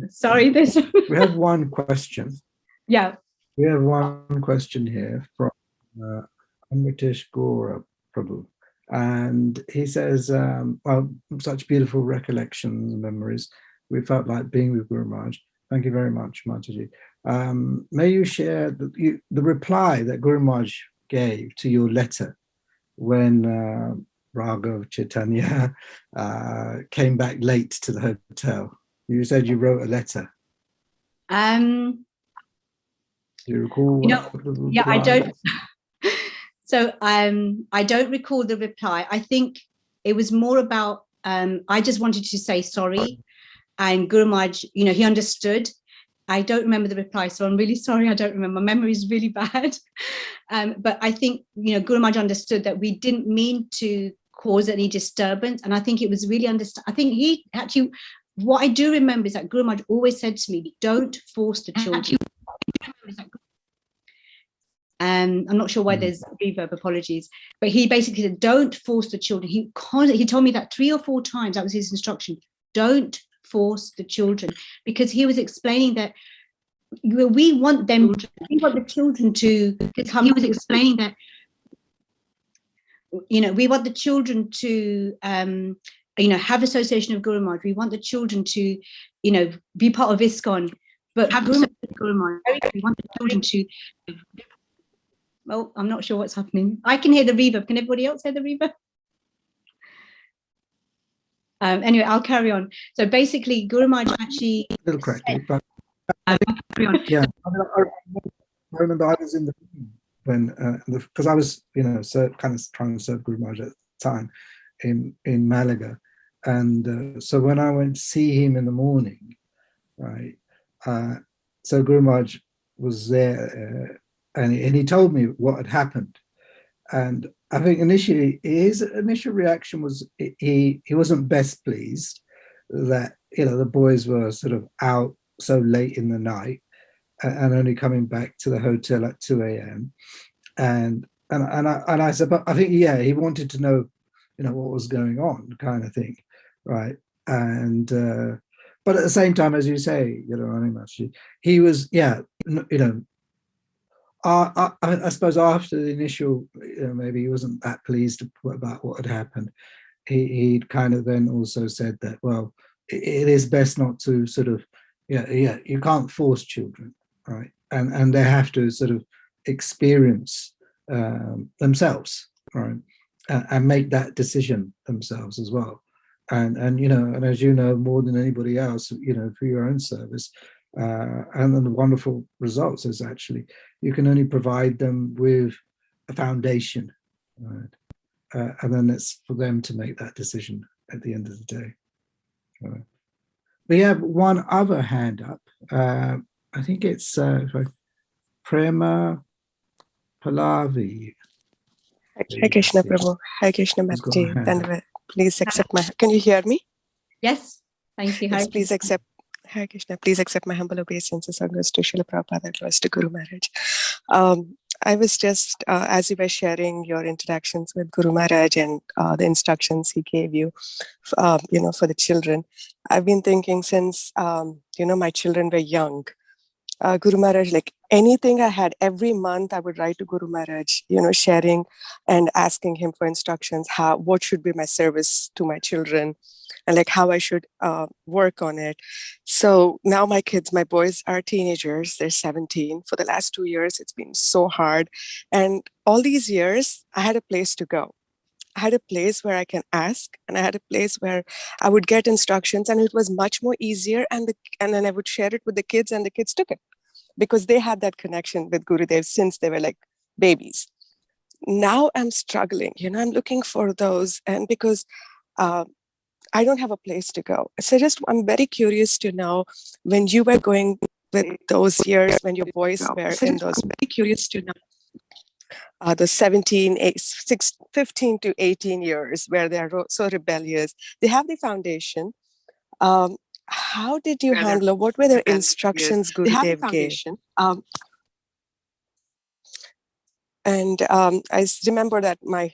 Sorry, this. We have one question. Yeah. We have one question here from Amritesh Gaura Prabhu. And he says, such beautiful recollections and memories. We felt like being with Guru Maharaj. Thank you very much, Mataji. May you share the reply that Guru Maharaj gave to your letter when Raghav Chaitanya came back late to the hotel? You said you wrote a letter. Do you recall? Yeah, I don't. So I don't recall the reply. I think it was more about, I just wanted to say sorry. And Guru Maharaj, he understood. I don't remember the reply, so I'm really sorry. I don't remember. My memory is really bad. But I think, Guru Maharaj understood that we didn't mean to cause any disturbance. And I think it was really understood. I think he actually, what I do remember is that Guru Maharaj always said to me, don't force the children. I'm not sure why there's reverb, apologies. But he basically said, don't force the children. He told me that 3 or 4 times. That was his instruction. Don't force the children, because he was explaining that we want the children to come. He was explaining that we want the children to have association of Guru Maharaj. We want the children to be part of ISKCON, but have Guru Maharaj. We want the children to. Well, I'm not sure what's happening. I can hear the reverb. Can everybody else hear the reverb? Anyway, I'll carry on. So basically, Guru Maharaj actually. A little crackly, but yeah, I remember I was in the when because I was so kind of trying to serve Guru Maharaj at the time in Malaga, and so when I went to see him in the morning, right, so Guru Maharaj was there, and he told me what had happened. And I think initially his initial reaction was he wasn't best pleased that the boys were sort of out so late in the night and only coming back to the hotel at 2 a.m. And I said, but I think he wanted to know what was going on, kind of thing, right? And but at the same time, as you say, he was I suppose after the initial, maybe he wasn't that pleased about what had happened. He'd kind of then also said that, well, it is best not to sort of, you can't force children, right? And they have to sort of experience themselves, right? And make that decision themselves as well. And as you know, more than anybody else, for your own service, and then the wonderful results is actually you can only provide them with a foundation, right? And then it's for them to make that decision at the end of the day. We have one other hand up. I think it's Prema Pallavi. Hi Krishna Prabhu. Hi Krishna Bhakti. Please accept my. Can you hear me? Yes. Thank you. Yes, please accept. Hi Krishna, please accept my humble obeisances and to Srila Prabhupada, close to Guru Maharaj. I was just, as you were sharing your interactions with Guru Maharaj and the instructions he gave you, for the children, I've been thinking since, my children were young, Guru Maharaj, like anything I had, every month I would write to Guru Maharaj, sharing and asking him for instructions, what should be my service to my children, and like how I should work on it. So now my boys are teenagers, they're 17. For the last 2 years, it's been so hard. And all these years, I had a place to go. I had a place where I can ask, and I had a place where I would get instructions, and it was much more easier. And then I would share it with the kids, and the kids took it because they had that connection with Gurudev since they were like babies. Now I'm struggling, I'm looking for those, and because I don't have a place to go. So I'm very curious to know when you were going with those years, when your boys were in those, very curious to know the 15 to 18 years where they're so rebellious. They have the foundation. How did you handle it? What were the instructions Gurudev gave? And I remember that my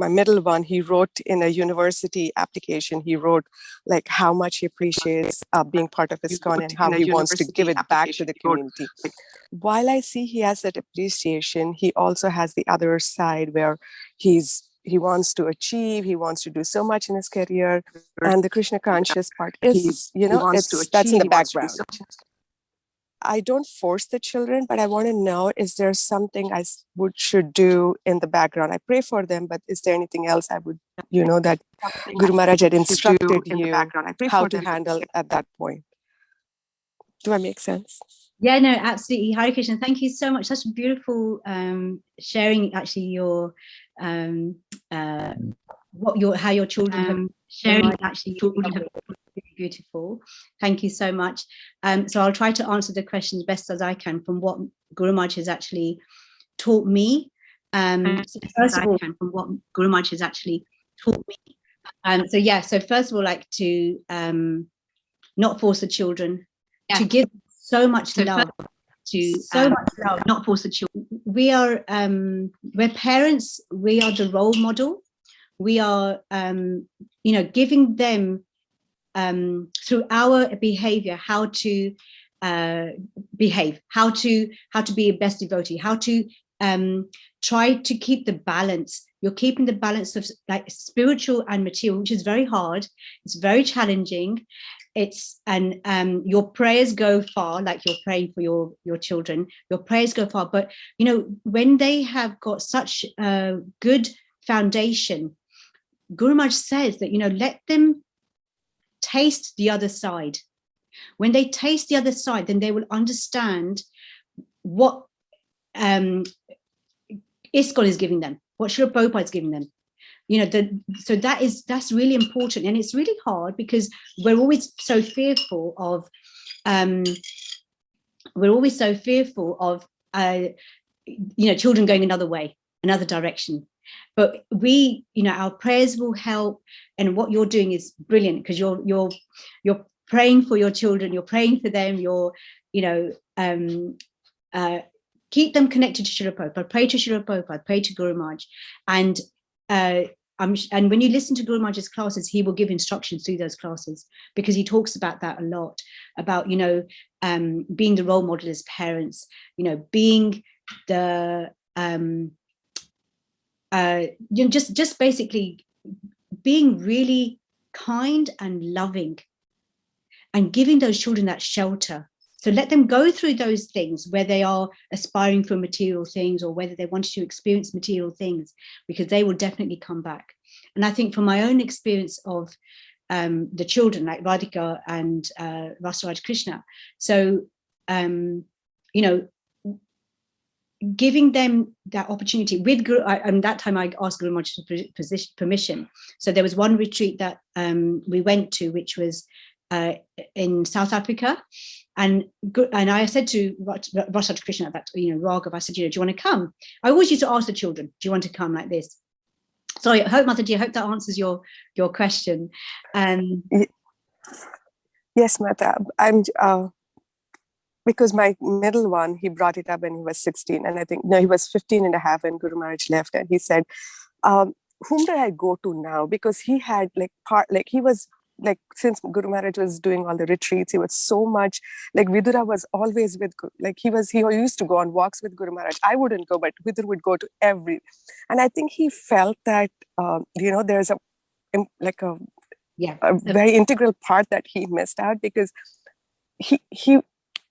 middle one, he wrote in a university application, he wrote like how much he appreciates being part of ISKCON and how he wants to give it back to the community. While I see he has that appreciation, he also has the other side where he wants to achieve, he wants to do so much in his career, and the Krishna conscious part is, that's in the background. I don't force the children, but I want to know, is there something I should do in the background? I pray for them, but is there anything else I would, that Guru Maharaj had instructed you how to handle at that point? Do I make sense? Yeah, no, absolutely. Hare Krishna, thank you so much. Such a beautiful sharing, actually, your how your children have sharing actually children have really beautiful. Thank you so much. So I'll try to answer the questions best as I can from what Guru Maharaj has actually taught me. So first of all, from what Guru Maharaj has actually taught me. So first of all, like to not force the children, to give so much love, not force the children. We are we're parents. We are the role model. We are giving them through our behavior how to behave, how to be a best devotee, how to try to keep the balance. You're keeping the balance of like spiritual and material, which is very hard. It's very challenging. Your prayers go far, like you're praying for your children. Your prayers go far, but when they have got such a good foundation, Guru Maharaj says that let them taste the other side. When they taste the other side, then they will understand what ISKCON is giving them, what Srila Prabhupada is giving them. So that's really important, and it's really hard because we're always so fearful of children going another way, another direction. But our prayers will help, and what you're doing is brilliant because you're praying for your children, you're praying for them, keep them connected to Srila Prabhupada, pray to Srila Prabhupada, pray to Guru Maharaj, and when you listen to Guru Maharaj's classes, he will give instructions through those classes because he talks about that a lot, about being the role model as parents, being the just basically being really kind and loving and giving those children that shelter. So let them go through those things where they are aspiring for material things or whether they wanted to experience material things, because they will definitely come back. And I think from my own experience of the children like Radhika and Rasaraj Krishna, so giving them that opportunity with Guru, and that time I asked Guru Maharaj permission. So there was one retreat that we went to, which was in South Africa, and I said to Rasaraj Krishna, that Raghav, I said, do you want to come? I always used to ask the children, do you want to come, like this. So I hope, Mataji, I hope that answers your question. Yes, Mata. I'm because my middle one, he brought it up when he was 16, and I think he was 15 and a half when Guru Maharaj left, and he said, whom do I go to now? Because he had he was since Guru Maharaj was doing all the retreats, he was so much Vidura was always with he used to go on walks with Guru Maharaj. I wouldn't go, but Vidur would go to every, and I think he felt that there's a very integral part that he missed out, because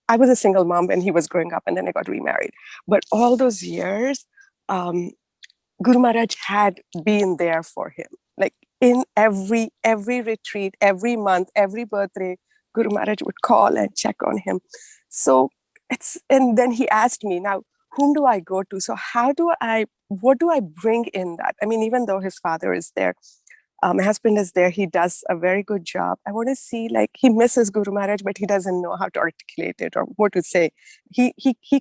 I was a single mom when he was growing up, and then I got remarried. But all those years, Guru Maharaj had been there for him. In every retreat, every month, every birthday, Guru Maharaj would call and check on him. So and then he asked me, now, whom do I go to? So what do I bring in that? I mean, even though his father is there, my husband is there, he does a very good job. I want to see, he misses Guru Maharaj, but he doesn't know how to articulate it or what to say. He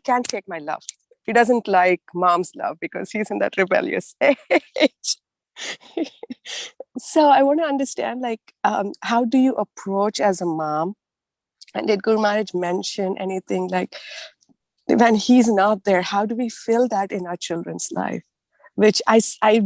can't take my love. He doesn't like mom's love because he's in that rebellious age. So I want to understand, how do you approach as a mom? And did Guru Maharaj mention anything when he's not there, how do we fill that in our children's life? Which I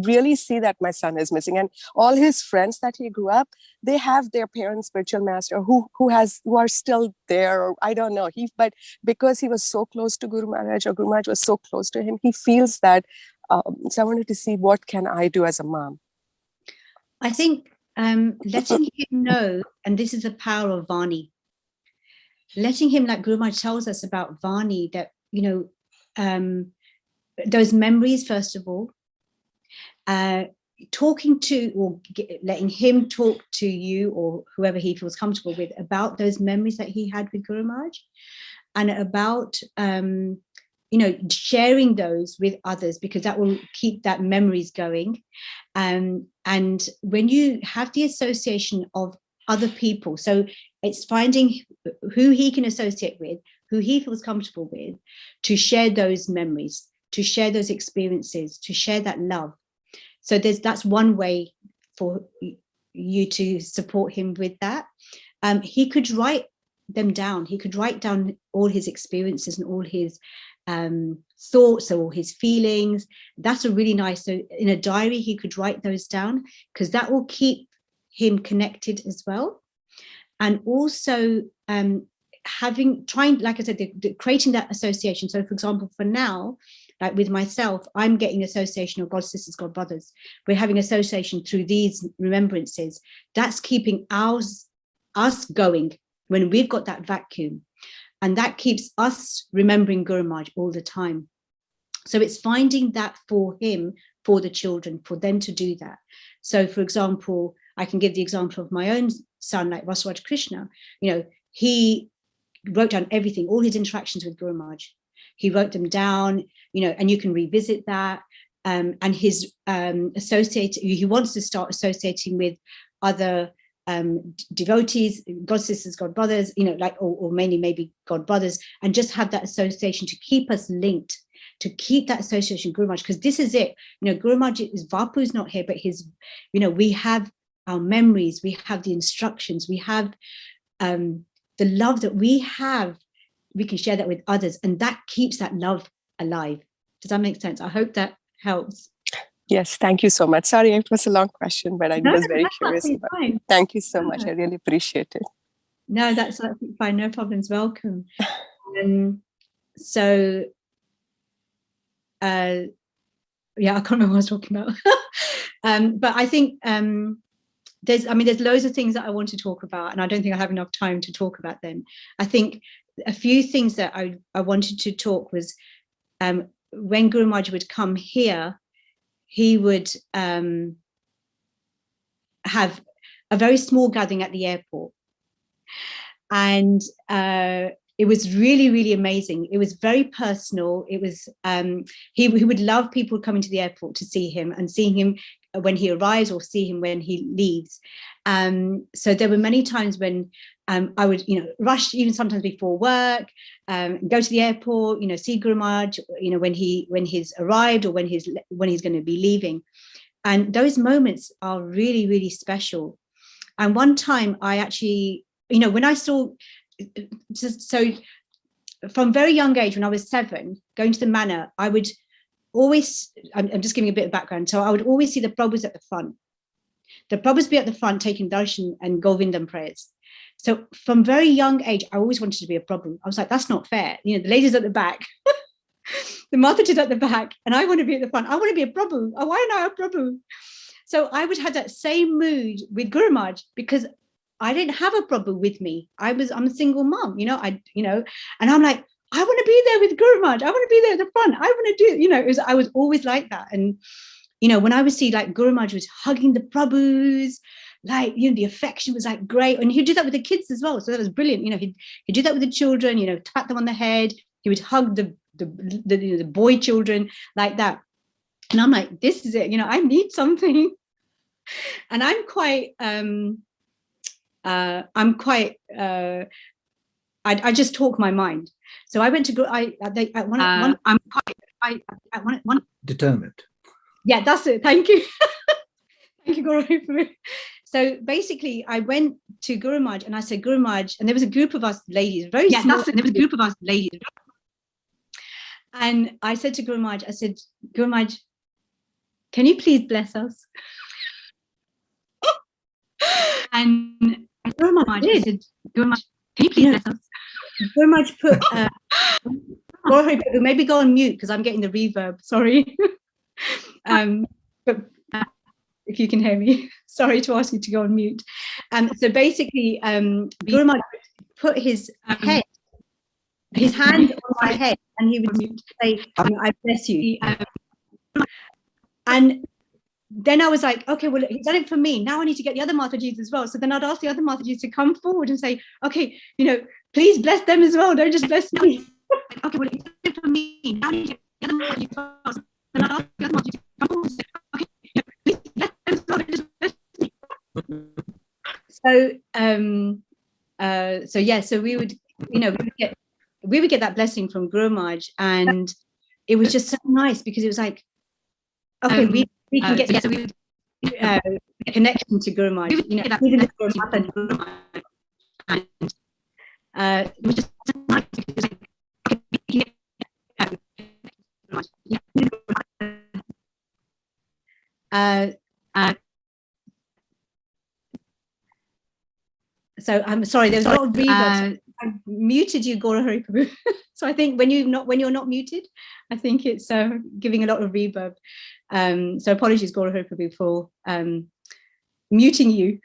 really see that my son is missing. And all his friends that he grew up, they have their parents' spiritual master who are still there, or I don't know. But because he was so close to Guru Maharaj, or Guru Maharaj was so close to him, he feels that. So I wanted to see, what can I do as a mom? I think letting him know, and this is the power of Vani. letting him, like Guru Maharaj tells us about Vani, that, those memories, first of all, talking to, or letting him talk to you or whoever he feels comfortable with about those memories that he had with Guru Maharaj, and about sharing those with others, because that will keep that memories going. And when you have the association of other people, so it's finding who he can associate with, who he feels comfortable with, to share those memories, to share those experiences, to share that love. So that's one way for you to support him with that. He could write them down. He could write down all his experiences and all his thoughts or his feelings. That's a really nice, so in a diary, he could write those down, because that will keep him connected as well. And also like I said, creating that association. So for example, for now, like with myself, I'm getting association of God sisters, God brothers. We're having association through these remembrances. That's keeping us going when we've got that vacuum. And that keeps us remembering Guru Maharaj all the time. So it's finding that for him, for the children, for them to do that. So for example, I can give the example of my own son, like Vasaraj Krishna. He wrote down everything, all his interactions with Guru Maharaj. He wrote them down, and you can revisit that. And his he wants to start associating with other devotees, God sisters, God brothers, or mainly maybe God brothers, and just have that association to keep us linked, to keep that association with Guru Maharaj, because this is it. Guru Maharaj is, Vapu's not here, but his, we have our memories, we have the instructions, we have the love that we have, we can share that with others, and that keeps that love alive. Does that make sense? I hope that helps. Yes, thank you so much. Sorry, it was a long question, but I was very curious about it. Fine. Thank you so much. I really appreciate it. No, that's absolutely fine. No problems. Welcome. So, yeah, I can't remember what I was talking about. But I think there's loads of things that I want to talk about, and I don't think I have enough time to talk about them. I think a few things that I wanted to talk was when Guru Maharaj would come here, he would have a very small gathering at the airport. And it was really, really amazing. It was very personal. It was, he would love people coming to the airport to see him, and seeing him when he arrives or see him when he leaves. So there were many times when I would, rush even sometimes before work, go to the airport, see Guru Maharaj, when he's arrived or when he's going to be leaving. And those moments are really, really special. And one time I actually, when I saw, so from very young age, when I was 7, going to the manor, I would always, I'm just giving a bit of background. So I would always see the Prabhus at the front. The Prabhus be at the front taking darshan and Govindam prayers. So from very young age, I always wanted to be a Prabhu. I was like, that's not fair. The ladies at the back, the Mataji's at the back, and I want to be at the front. I want to be a Prabhu. Oh, why am I a Prabhu? So I would have that same mood with Guru Maharaj, because I didn't have a Prabhu with me. I'm a single mom, and I'm like, I want to be there with Guru Maharaj. I want to be there at the front. I want to do, I was always like that. And, when I would see like Guru Maharaj was hugging the Prabhus, like, the affection was like great. And he'd do that with the kids as well. So that was brilliant. He'd do that with the children, pat them on the head. He would hug the boy children like that. And I'm like, this is it, I need something. And I'm quite, I just talk my mind. So I went to one determined. Yeah, that's it. Thank you. Thank you, Gaura. So basically, I went to Guru Maharaj and I said, Guru Maharaj, and there was a group of us ladies, very small. That's it. There was a group of us ladies. And I said to Guru Maharaj, I said, Guru Maharaj, can you please bless us? And Guru Maharaj, I said, Guru Maharaj, can you please bless us? Guru Maharaj put, maybe go on mute because I'm getting the reverb, sorry. But if you can hear me, sorry to ask you to go on mute. So basically, Guru Maharaj put his hand on my head, and he would say, I bless you. And then I was like, okay, well, he's done it for me. Now I need to get the other Matajis as well. So then I'd ask the other Matajis to come forward and say, okay, please bless them as well. Don't just bless me. Okay, well, he's done it for me. Now I need to get the other Matajis as well. So then I'd ask the other Matajis to come forward and say, okay, please bless them as well. Don't just bless me. So we would get that blessing from Guru Maharaj, and it was just so nice because it was like, okay, we can get a connection to Guru Maharaj, even the Guru Maharaj, and it was just so nice because so I'm sorry, there's a lot of reverb. I muted you, Gaura Hari Prabhu. So I think when you're not muted, I think it's giving a lot of reverb. So apologies, Gaura Hari Prabhu, for muting you.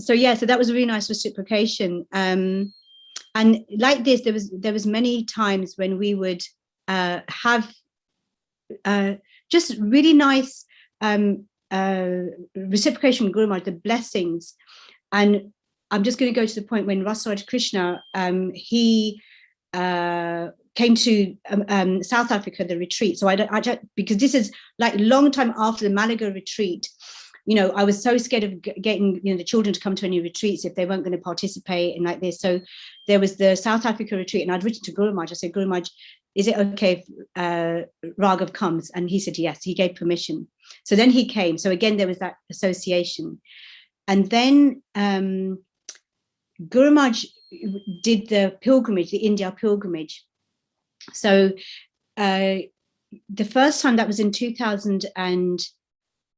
So that was a really nice reciprocation. And like this, there was many times when we would have just really nice reciprocation from Guru Maharaj, the blessings. And I'm just going to go to the point when Rasaraj Krishna, he came to South Africa, the retreat. So I because this is like a long time after the Malaga retreat. I was so scared of getting the children to come to any retreats if they weren't going to participate and like this. So there was the South Africa retreat, and I'd written to Guru Maharaj. I said, Guru Maharaj, is it okay if Raghav comes? And he said yes. He gave permission. So then he came. So again, there was that association. And then Guru Maharaj did the pilgrimage, the India pilgrimage. So the first time, that was in 2000 and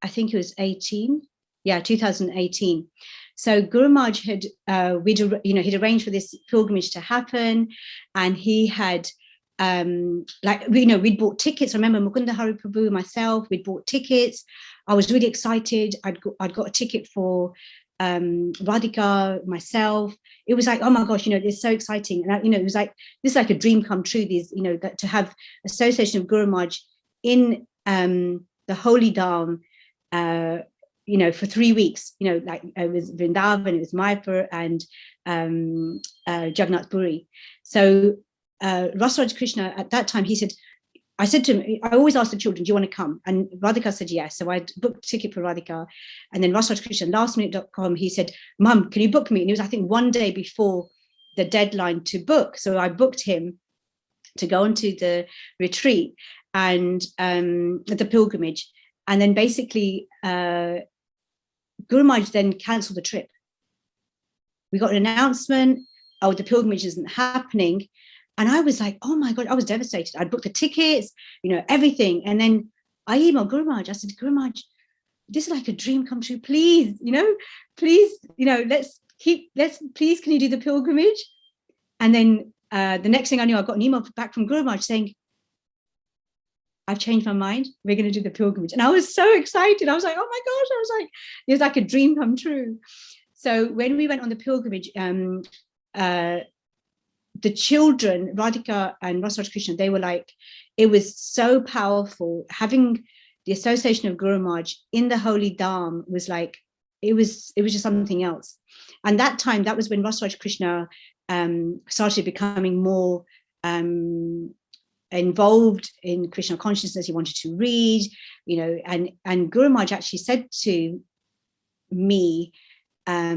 I think it was 18. Yeah, 2018. So Guru Maharaj had he'd arranged for this pilgrimage to happen, and he had we'd bought tickets. I remember Mukunda Hari Prabhu, myself, we'd bought tickets. I was really excited. I'd got a ticket for Radhika, myself. It was like, oh my gosh, it's so exciting. And it was like, this is like a dream come true. These, that to have association of Guru Maharaj in the Holy Dham, for 3 weeks, like it was Vrindavan, it was Mayapur, and Jagannath Puri. So Rasaraj Krishna at that time, I said to him, I always ask the children, do you want to come? And Radhika said yes. So I booked a ticket for Radhika. And then Rasaraj Krishna, lastminute.com, he said, Mum, can you book me? And it was, I think, one day before the deadline to book. So I booked him to go onto the retreat and the pilgrimage. And then basically, Guru Maharaj then cancelled the trip. We got an announcement, the pilgrimage isn't happening. And I was like, oh my God, I was devastated. I'd booked the tickets, everything. And then I emailed Guru Maharaj. I said, Guru Maharaj, this is like a dream come true. Please, please, please, can you do the pilgrimage? And then the next thing I knew, I got an email back from Guru Maharaj saying, I've changed my mind. We're going to do the pilgrimage. And I was so excited. I was like, oh my gosh, it was like a dream come true. So when we went on the pilgrimage, the children, Radhika and Rasaraj Krishna, they were like, it was so powerful. Having the association of Guru Maharaj in the Holy Dham was like, it was just something else. And that time, that was when Rasaraj Krishna started becoming more involved in Krishna consciousness. He wanted to read, and Guru Maharaj actually said to me, I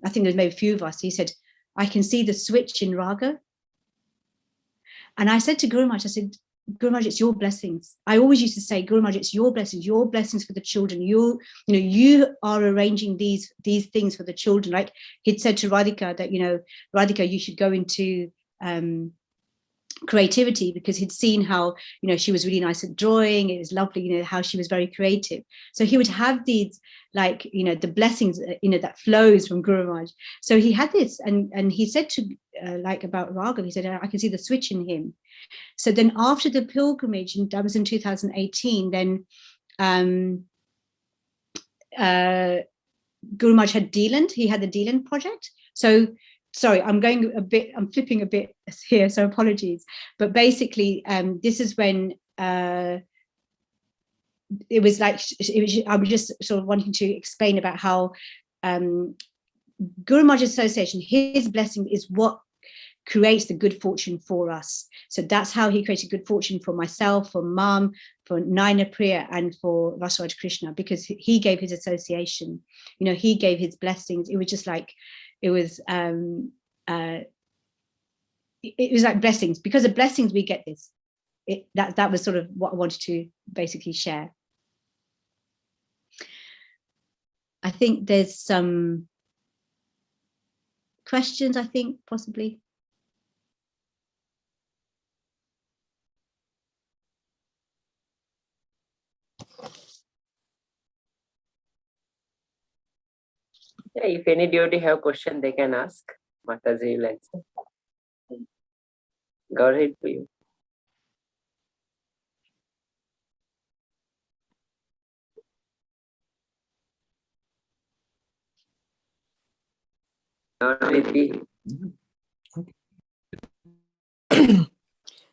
think there's maybe a few of us, he said, I can see the switch in Raga. And I said to Guru Maharaj, I said, Guru Maharaj, it's your blessings. I always used to say, Guru Maharaj, it's your blessings for the children. You are arranging these things for the children. Like he'd said to Radhika that, Radhika, you should go into creativity, because he'd seen how, she was really nice at drawing. It was lovely, how she was very creative. So he would have these, like, the blessings, that flows from Guru Maharaj. So he had this, and he said to, like about Raghav, he said, I can see the switch in him. So then after the pilgrimage, and that was in 2018, then Guru Maharaj had Deeland. He had the Deeland project. So sorry, I'm flipping a bit here, so apologies. But basically, this is when it was like, I was just sort of wanting to explain about how Guru Maharaj's association, his blessing is what creates the good fortune for us. So that's how he created good fortune for myself, for Mom, for Narayanapriya, and for Vasaraj Krishna, because he gave his association, you know, he gave his blessings. It was just like, it was like blessings. Because of blessings, we get this. That was sort of what I wanted to basically share. I think there's some questions, I think, possibly. Yeah, if any devotee have question, they can ask. Mataji will answer. Go ahead, for you.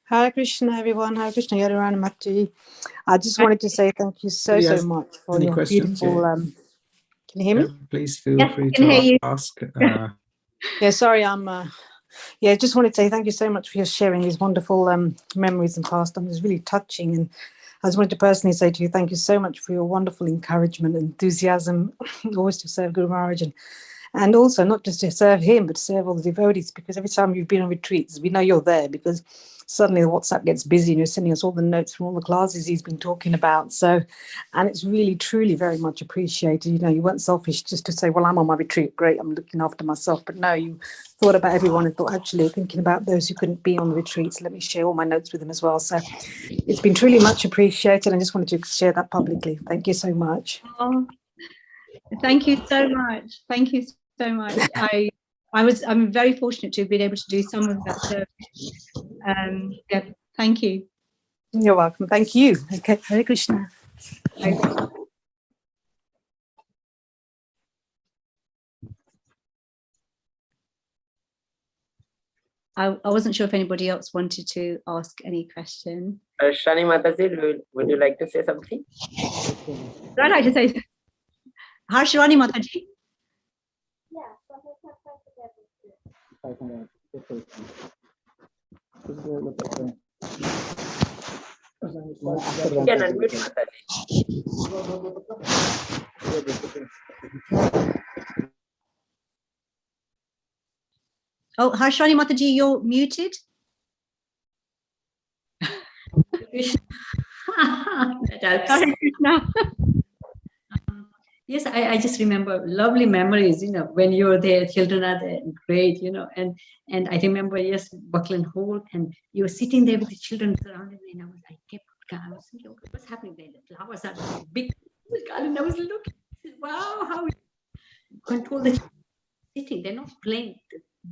Hare Krishna, everyone. Hare Krishna, Yadurani Mataji. I just wanted to say thank you so much for your beautiful. Can you hear me? Yeah, please feel free can hear to you. ask. Yeah, sorry, yeah, just wanted to say thank you so much for your sharing these wonderful memories and pastimes. It was really touching, and I just wanted to personally say to you, thank you so much for your wonderful encouragement and enthusiasm, always to serve Guru Maharaj, and also not just to serve him, but to serve all the devotees, because every time you've been on retreats, we know you're there, because suddenly the WhatsApp gets busy and you're sending us all the notes from all the classes he's been talking about. So, and it's really, truly very much appreciated. You know, you weren't selfish just to say, well, I'm on my retreat, great, I'm looking after myself. But no, you thought about everyone and thought, actually, thinking about those who couldn't be on the retreats, let me share all my notes with them as well. So it's been truly much appreciated. I just wanted to share that publicly. Thank you so much. Oh, thank you so much. Thank you so much. I'm very fortunate to have been able to do some of that service. Yeah, thank you. You're welcome. Thank you. Okay, Hare Krishna. I wasn't sure if anybody else wanted to ask any question. Shani Mataji, would you like to say something? I'd like to say, Harshwani Mataji. You can unmute Mataji. Oh, Harshwani Mataji, you're muted. Yes, I just remember lovely memories, you know, when you're there, children are there, great, you know, and I remember, yes, Buckland Hall, and you were sitting there with the children surrounding me, and I was thinking, okay, what's happening there? The flowers are big, and I was looking, wow, how you control the children sitting, they're not playing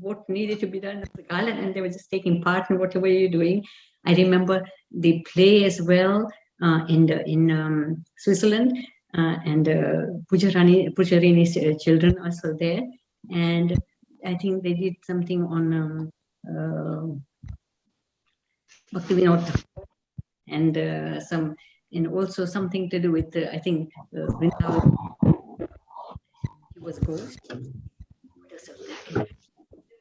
what needed to be done at the garland, and they were just taking part in whatever you're doing. I remember the play as well in Switzerland. And Pujarini's children also there, and I think they did something on Bhakti Vinod, and and also something to do with I think Vrindavan. He was ghost. The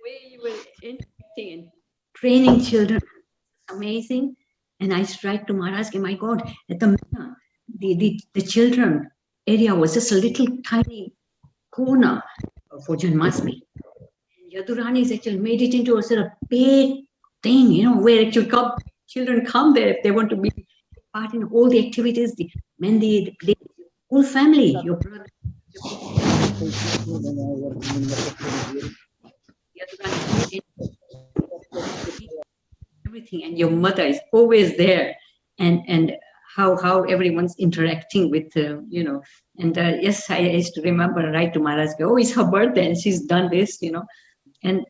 way you were interacting and training children, amazing. And I write to Maharaj, my God, at the children area was just a little tiny corner for Janmashtami. Yadurani has actually made it into a sort of big thing, you know, where actually children come there if they want to be part in all the activities, the Mendi, the play, whole family, your brother. Everything, and your mother is always there, and how everyone's interacting with you know, and yes, I used to remember write to Maharaj, oh, it's her birthday and she's done this, you know, and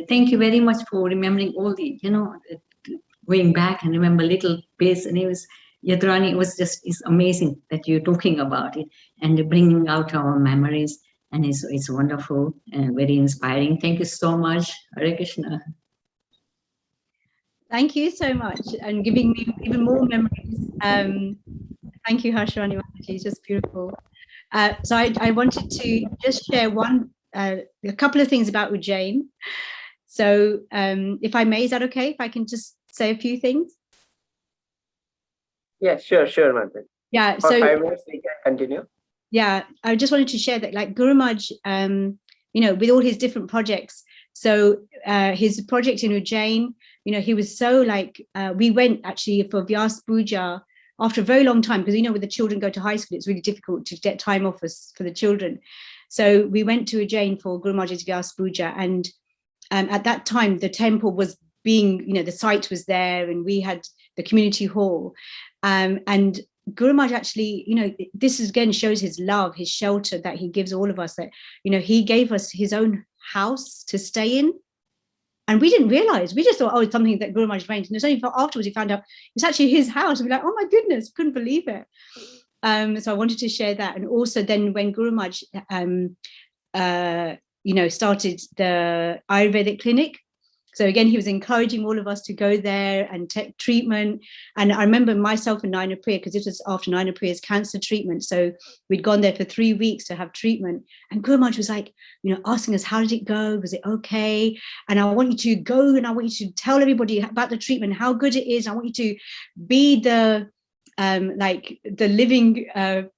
thank you very much for remembering all the, you know, going back and remember little bits, and it was Yadurani, it was just, it's amazing that you're talking about it and bringing out our memories. And it's wonderful and very inspiring. Thank you so much. Hare Krishna. Thank you so much, and giving me even more memories. Thank you, Yadurani Maharaj. It's just beautiful. So I wanted to just share a couple of things about Ujjain. So if I may, is that okay? If I can just say a few things? Yeah, sure, Mataji. Yeah. For So 5 minutes, we can continue. Yeah, I just wanted to share that, like Guru Maharaj, with all his different projects. So his project in Ujjain, he was so we went actually for Vyas Puja after a very long time, because when the children go to high school, it's really difficult to get time off for the children. So we went to Ujjain for Guru Maharaj's Vyas Puja, and at that time the temple was being, the site was there, and we had the community hall, and Guru Maharaj actually, this again shows his love, his shelter that he gives all of us, that, he gave us his own house to stay in. And we didn't realize, we just thought, oh, it's something that Guru Maharaj arranged. And it's only afterwards we found out it's actually his house. We're like, oh my goodness, couldn't believe it. So I wanted to share that. And also then when Guru Maharaj, started the Ayurvedic clinic, so again, he was encouraging all of us to go there and take treatment. And I remember myself and Narayanapriya, because this was after Narayanapriya's cancer treatment. So we'd gone there for 3 weeks to have treatment. And Guru Maharaj was like, asking us, how did it go? Was it okay? And I want you to go and I want you to tell everybody about the treatment, how good it is. I want you to be the living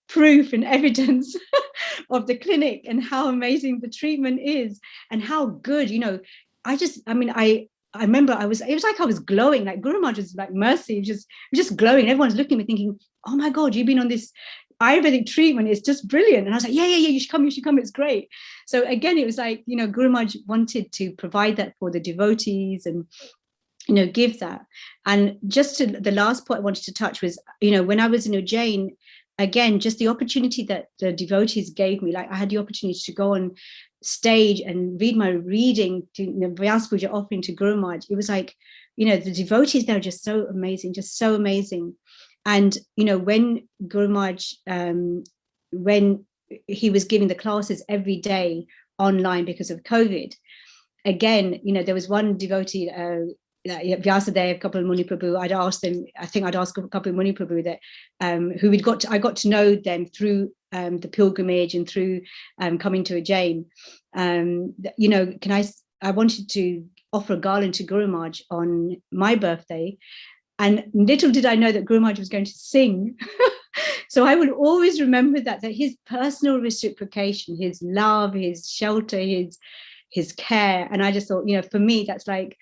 proof and evidence of the clinic and how amazing the treatment is and how good, I remember it was like I was glowing, like Guru Maharaj was like mercy, just glowing. Everyone's looking at me thinking, oh my God, you've been on this Ayurvedic treatment, it's just brilliant. And I was like, yeah, you should come, it's great. So again, it was like, Guru Maharaj wanted to provide that for the devotees and, give that. And just to the last point I wanted to touch was, when I was in Ujjain, again, just the opportunity that the devotees gave me, like I had the opportunity to go on stage and read my reading to Vyas Puja offering to Guru Maharaj. It was like, the devotees there are just so amazing. And, when Guru Maharaj, when he was giving the classes every day online because of COVID, again, there was one devotee, Vyasadeva, Kapil Muni Prabhu, I'd asked Kapil Muni Prabhu that I got to know them through the pilgrimage and through coming to Ujjain. I wanted to offer a garland to Guru Maharaj on my birthday, and little did I know that Guru Maharaj was going to sing. So I will always remember that his personal reciprocation, his love, his shelter, his care. And I just thought, for me, that's like,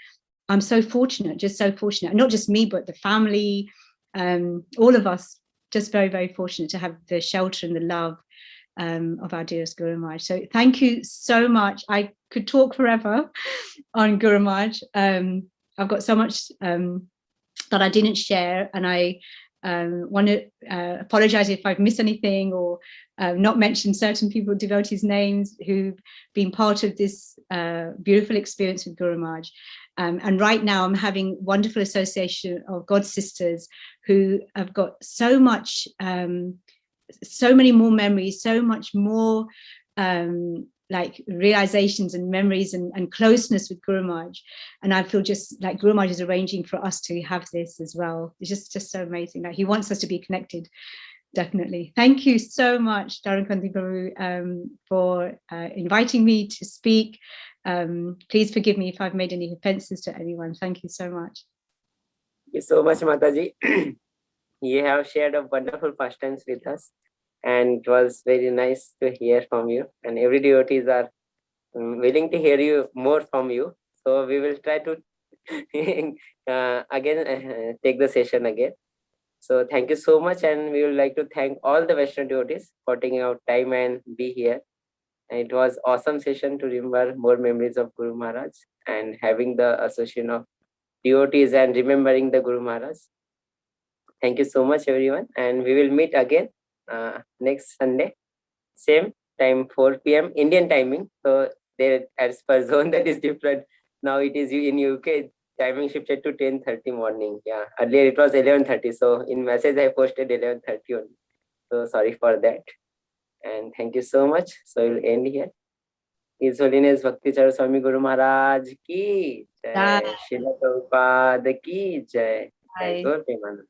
I'm so fortunate, just so fortunate. Not just me, but the family, all of us, just very, very fortunate to have the shelter and the love of our dearest Guru Maharaj. So thank you so much. I could talk forever on Guru Maharaj. I've got so much that I didn't share, and I want to apologize if I've missed anything or not mentioned certain people, devotees' names who've been part of this beautiful experience with Guru Maharaj. And right now I'm having wonderful association of God sisters who have got so much, so many more memories, so much more like realizations and memories and closeness with Guru Maharaj. And I feel just like Guru Maharaj is arranging for us to have this as well. It's just so amazing. Like he wants us to be connected. Definitely. Thank you so much, Dharankanti Prabhu, for inviting me to speak. Please forgive me if I've made any offenses to anyone. Thank you so much. Thank you so much, Mataji. You have shared a wonderful pastimes with us, and it was very nice to hear from you. And every devotees are willing to hear you more from you. So we will try to again take the session again. So thank you so much, and we would like to thank all the Western devotees for taking out time and be here. And it was awesome session to remember more memories of Guru Maharaj and having the association of devotees and remembering the Guru Maharaj. Thank you so much, everyone, and we will meet again next Sunday, same time, 4 p.m. Indian timing. So there, as per zone, that is different. Now it is in UK. Timing shifted to 10:30 morning. Yeah, earlier it was 11:30. So in message I posted 11:30 only. So sorry for that. And thank you so much. So we'll end here. His Holiness Bhakti Charu Swami Guru Maharaj ki jai. Srila Prabhupada ki jai. Jai Gaura Premanand.